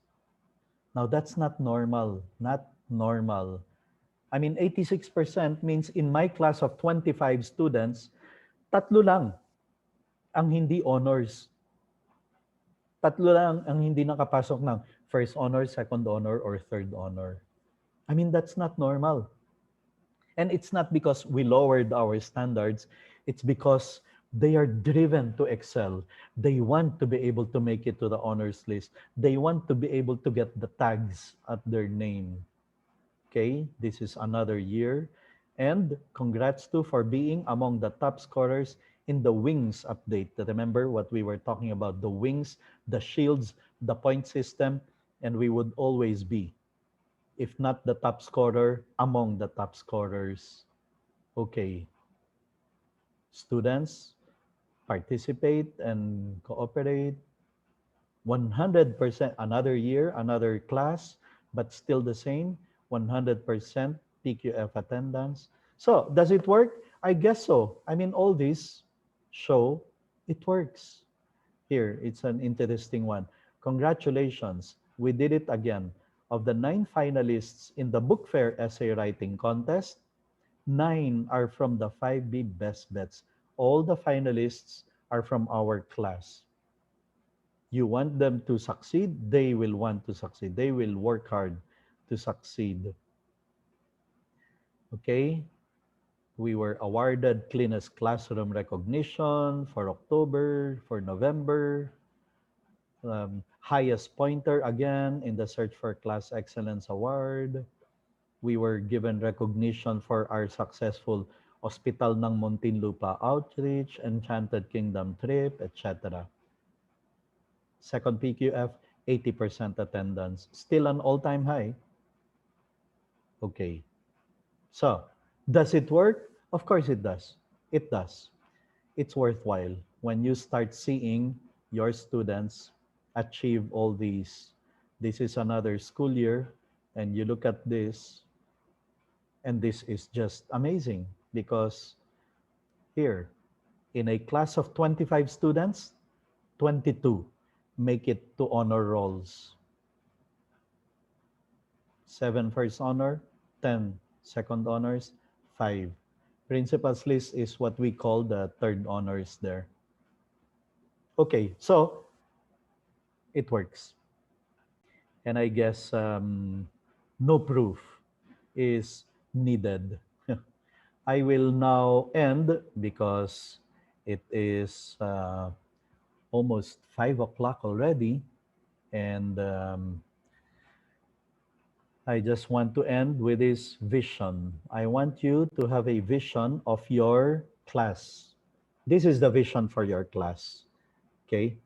S1: Now, that's not normal, not normal. I mean, 86% means in my class of 25 students, tatlo lang ang hindi honors. Tatlo lang ang hindi nakapasok ng first honor, second honor, or third honor. I mean, that's not normal. And it's not because we lowered our standards. It's because they are driven to excel. They want to be able to make it to the honors list. They want to be able to get the tags at their name. Okay, this is another year. And congrats to for being among the top scorers in the wings update. Remember what we were talking about, the wings, the shields, the point system, and we would always be, if not the top scorer, among the top scorers. Okay. Students, participate and cooperate. 100%, another year, another class, but still the same, 100% PQF attendance. So, does it work? I guess so. I mean, all these show it works. Here, it's an interesting one. Congratulations, we did it again. Of the 9 finalists in the book fair essay writing contest, 9 are from the 5B Best Bets. All the finalists are from our class. You want them to succeed, they will want to succeed. They will work hard to succeed. Okay? We were awarded Cleanest Classroom Recognition for October, for November. Highest pointer again in the Search for Class Excellence Award. We were given recognition for our successful Hospital ng Muntinlupa outreach, Enchanted Kingdom trip, etc. Second PQF, 80% attendance. Still an all-time high. Okay. So, does it work? Of course it does. It does. It's worthwhile when you start seeing your students achieve all these. This is another school year, and you look at this, and this is just amazing because here, in a class of 25 students, 22 make it to honor rolls. 7 first honor, 10 second honors, 5. Principal's list is what we call the third honors there. Okay, so it works. And I guess no proof is needed. I will now end because it is almost 5 o'clock already. And I just want to end with this vision. I want you to have a vision of your class. This is the vision for your class. Okay?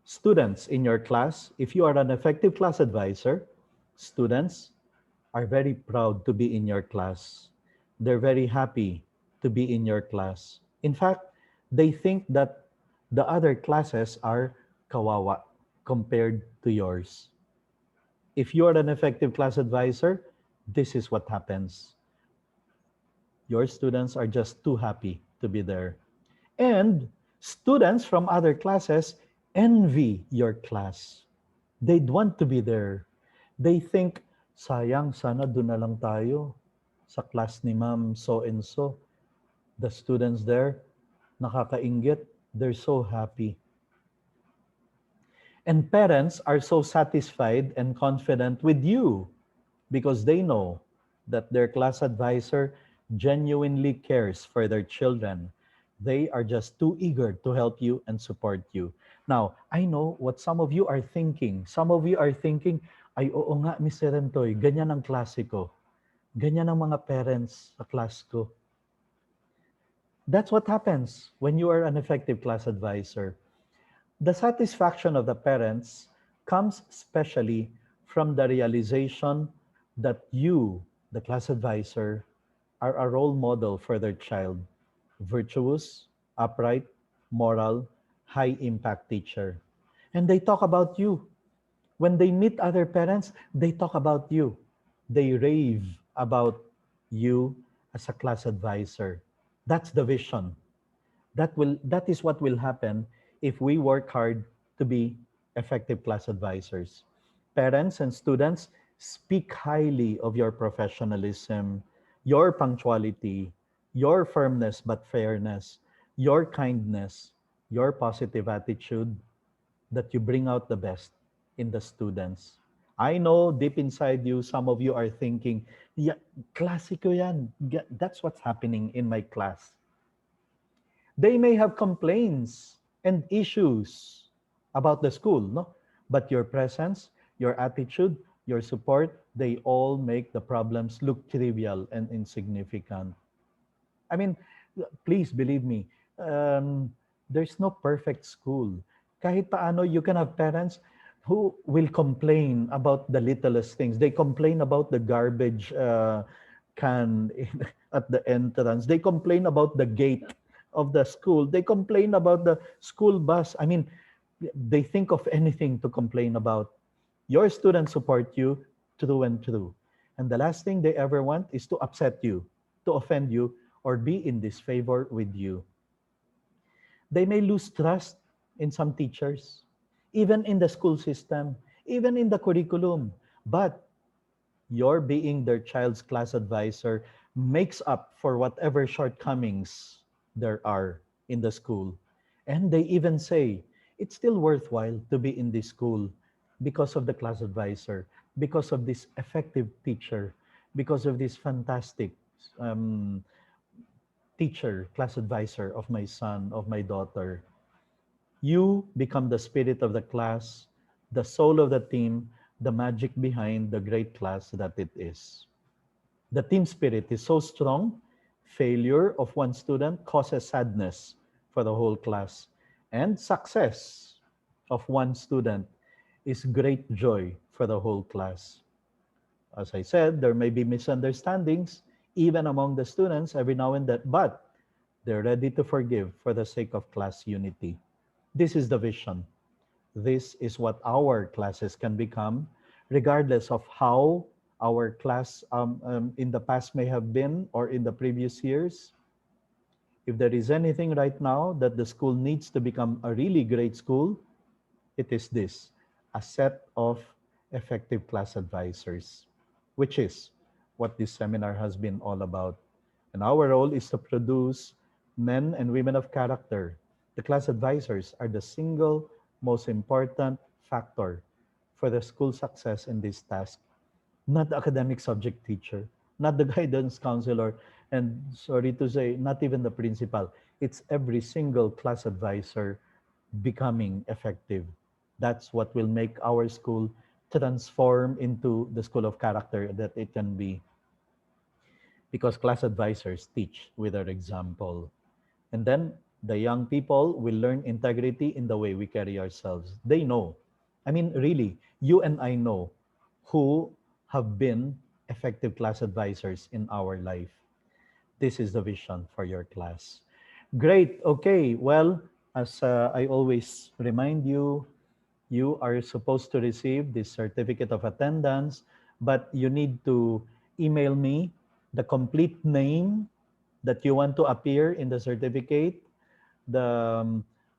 S1: Students in your class, if you are an effective class advisor, students are very proud to be in your class. They're very happy to be in your class. In fact, they think that the other classes are kawawa compared to yours. If you are an effective class advisor, this is what happens. Your students are just too happy to be there. And students from other classes envy your class. They'd want to be there. They think, sayang, sana doon na lang tayo sa class ni Ma'am so and so. The students there, nakakainggit, they're so happy. And parents are so satisfied and confident with you because they know that their class advisor genuinely cares for their children. They are just too eager to help you and support you. Now, I know what some of you are thinking. Some of you are thinking, ay oo nga, Mr. Rentoy, ganyan ang klase ko. Ganyan ang mga parents sa class ko. That's what happens when you are an effective class advisor. The satisfaction of the parents comes especially from the realization that you, the class advisor, are a role model for their child. Virtuous, upright, moral, high impact teacher. And they talk about you. When they meet other parents, they talk about you. They rave about you as a class advisor. That's the vision. That is what will happen if we work hard to be effective class advisors. Parents and students speak highly of your professionalism, your punctuality, your firmness but fairness, your kindness, your positive attitude, that you bring out the best in the students. I know deep inside you, some of you are thinking, yeah, klasiko yan. That's what's happening in my class. They may have complaints and issues about the school, no? But your presence, your attitude, your support, they all make the problems look trivial and insignificant. I mean, please believe me, there's no perfect school. Kahit paano, you can have parents who will complain about the littlest things. They complain about the garbage can at the entrance. They complain about the gate of the school. They complain about the school bus. I mean, they think of anything to complain about. Your students support you through and through. And the last thing they ever want is to upset you, to offend you, or be in disfavor with you. They may lose trust in some teachers, even in the school system, even in the curriculum. But your being their child's class advisor makes up for whatever shortcomings there are in the school. And they even say, it's still worthwhile to be in this school because of the class advisor, because of this effective teacher, because of this fantastic teacher, class advisor of my son, of my daughter. You become the spirit of the class, the soul of the team, the magic behind the great class that it is. The team spirit is so strong, failure of one student causes sadness for the whole class. And success of one student is great joy for the whole class. As I said, there may be misunderstandings even among the students every now and then, but they're ready to forgive for the sake of class unity. This is the vision. This is what our classes can become, regardless of how our class in the past may have been or in the previous years. If there is anything right now that the school needs to become a really great school, it is this, a set of effective class advisors, which is what this seminar has been all about. And our role is to produce men and women of character. The class advisors are the single most important factor for the school success in this task. Not the academic subject teacher, not the guidance counselor, and sorry to say, not even the principal. It's every single class advisor becoming effective. That's what will make our school transform into the school of character that it can be. because class advisors teach with their example. And then the young people will learn integrity in the way we carry ourselves. They know. I mean, really, you and I know who have been effective class advisors in our life. This is the vision for your class. Great. Okay. Well, as I always remind you, you are supposed to receive this certificate of attendance, but you need to email me the complete name that you want to appear in the certificate, the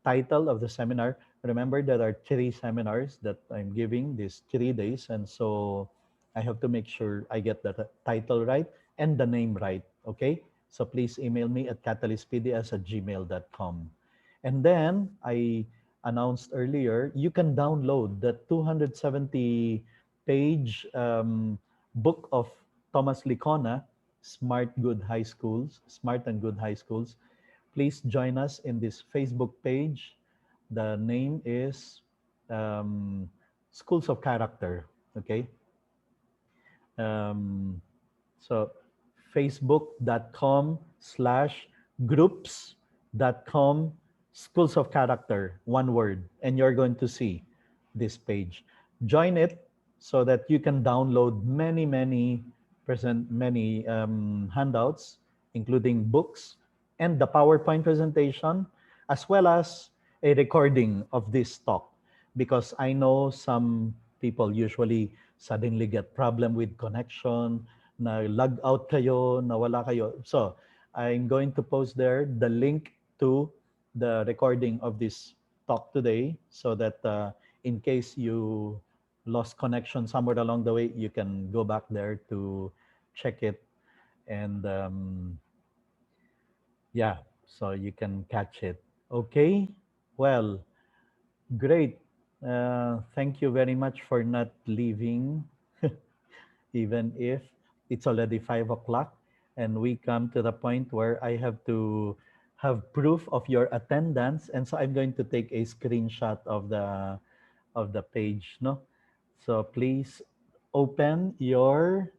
S1: title of the seminar. Remember, there are three seminars that I'm giving these 3 days, and so I have to make sure I get the title right and the name right. Okay, so please email me at catalystpds@gmail.com. And then I announced earlier, you can download the 270 page book of Thomas Licona, Smart and Good High Schools. Please join us in this Facebook page. The name is um, Schools of Character. Okay. Um, so facebook.com/groups.com Schools of Character, one word, and you're going to see this page. Join it so that you can download many handouts, including books and the PowerPoint presentation, as well as a recording of this talk. Because I know some people usually suddenly get problem with connection, na log out kayo, nawala kayo. So I'm going to post there the link to the recording of this talk today, so that in case you lost connection somewhere along the way, you can go back there to check it. And yeah, so you can catch it. Okay, well, great. Thank you very much for not leaving, even if it's already 5 o'clock and we come to the point where I have to have proof of your attendance. And so I'm going to take a screenshot of the page, no? So please open your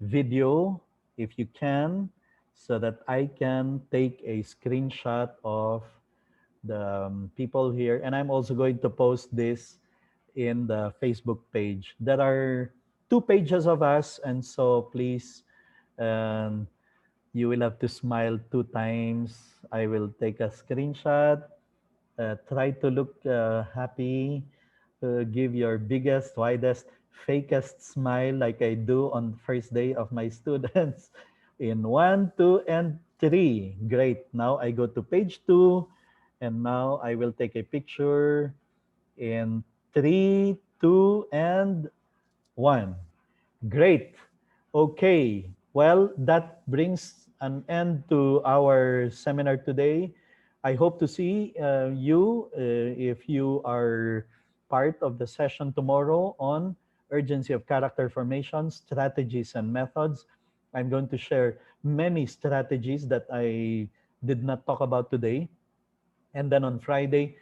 S1: video if you can, so that I can take a screenshot of the people here. And I'm also going to post this in the Facebook page. There are 2 pages of us, and so please, um, you will have to smile 2 times. I will take a screenshot. Try to look happy. Give your biggest, widest, fakest smile like I do on the first day of my students. In 1, 2, and 3. Great. Now I go to page 2, and now I will take a picture in 3, 2, and 1. Great. Okay. Well, that brings an end to our seminar today. I hope to see you if you are part of the session tomorrow on urgency of character formation, strategies and methods. I'm going to share many strategies that I did not talk about today. And then on Friday,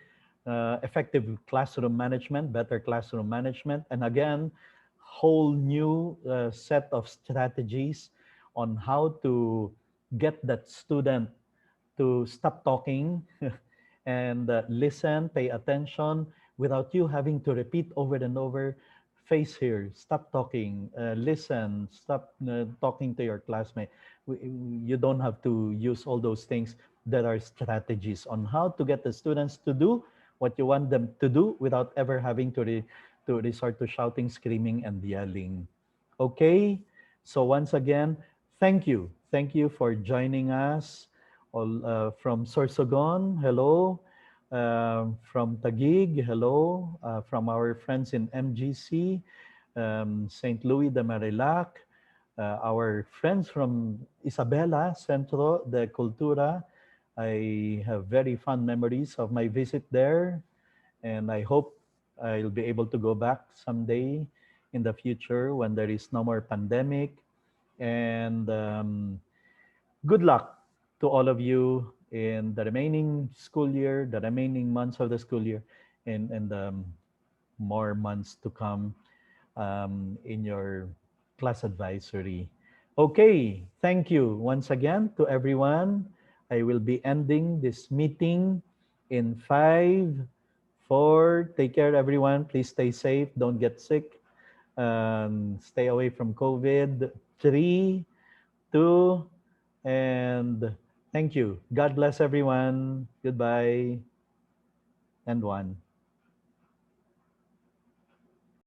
S1: effective classroom management, better classroom management, and again, whole new set of strategies on how to get that student to stop talking and listen, pay attention without you having to repeat over and over. Face here, stop talking, listen, stop talking to your classmate. You don't have to use all those things. There are strategies on how to get the students to do what you want them to do without ever having to resort to shouting, screaming, and yelling. Okay, so once again, thank you. Thank you for joining us. All from Sorsogon, hello. From Taguig, hello. From our friends in MGC, St. Louis de Marilac, our friends from Isabela, Centro de Cultura. I have very fond memories of my visit there, and I hope I'll be able to go back someday in the future when there is no more pandemic. And good luck to all of you in the remaining school year, the remaining months of the school year, and more months to come in your class advisory. Okay, thank you once again to everyone. I will be ending this meeting in 5, 4. Take care, everyone. Please stay safe. Don't get sick. Stay away from COVID. 3, 2, and thank you. God bless everyone. Goodbye. And 1.